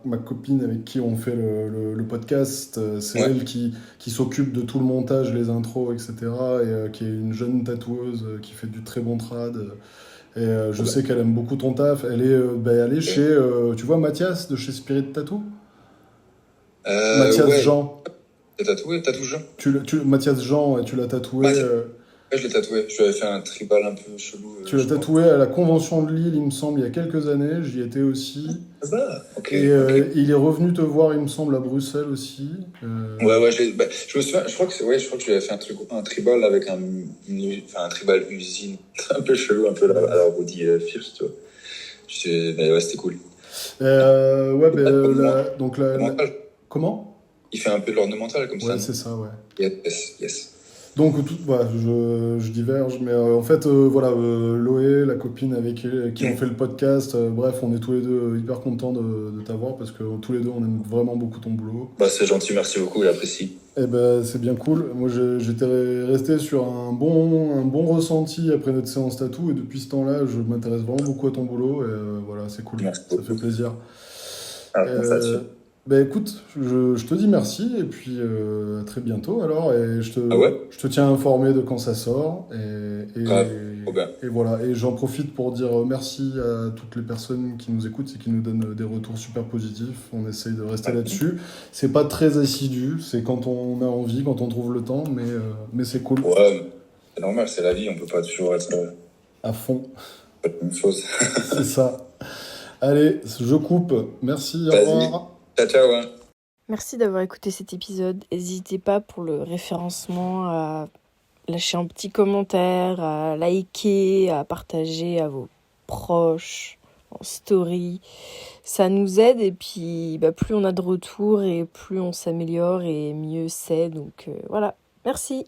ma copine avec qui on fait le podcast. C'est elle qui s'occupe de tout le montage, les intros, etc. Et qui est une jeune tatoueuse qui fait du très bon trad. Et je sais qu'elle aime beaucoup ton taf. Elle est chez, tu vois, Mathias de chez Spirit Tattoo. Mathias Jean. T'as tatoué, Jean Mathias Jean, tu l'as tatoué. Je l'ai tatoué. Je lui avais fait un tribal un peu chelou. Tu l'as tatoué à la Convention de Lille, il me semble, il y a quelques années. J'y étais aussi. Ah bah, ok. Et il est revenu te voir, il me semble, à Bruxelles aussi. Ouais, je me souviens, je crois que je lui avais fait un tribal avec un tribal usine. C'est un peu chelou, un peu à la Rudy Fierce, tu vois. Mais ouais, c'était cool. Donc comment? Il fait un peu de l'ornemental comme ça. Ouais, c'est ça, ouais. Yes. Donc, je diverge, mais en fait, Loé, la copine avec qui on fait le podcast, bref, on est tous les deux hyper contents de t'avoir parce que tous les deux, on aime vraiment beaucoup ton boulot. Bah, c'est gentil, merci beaucoup, j'apprécie. Eh ben, c'est bien cool. Moi, j'étais resté sur un bon ressenti après notre séance tatou, et depuis ce temps-là, je m'intéresse vraiment beaucoup à ton boulot, et voilà, c'est cool. Merci ça beaucoup. fait plaisir. Ça Ben écoute, je te dis merci et puis à très bientôt alors et je te tiens informé de quand ça sort et voilà, et j'en profite pour dire merci à toutes les personnes qui nous écoutent et qui nous donnent des retours super positifs. On essaye de rester là-dessus. C'est pas très assidu, c'est quand on a envie, quand on trouve le temps, mais c'est cool. Ouais, c'est normal, c'est la vie, on peut pas toujours être à fond. Pas la même chose. C'est ça. Allez, je coupe. Merci, au revoir. Ciao. Hein. Merci d'avoir écouté cet épisode. N'hésitez pas pour le référencement à lâcher un petit commentaire, à liker, à partager à vos proches, en story. Ça nous aide et puis plus on a de retours et plus on s'améliore et mieux c'est. Donc voilà, merci.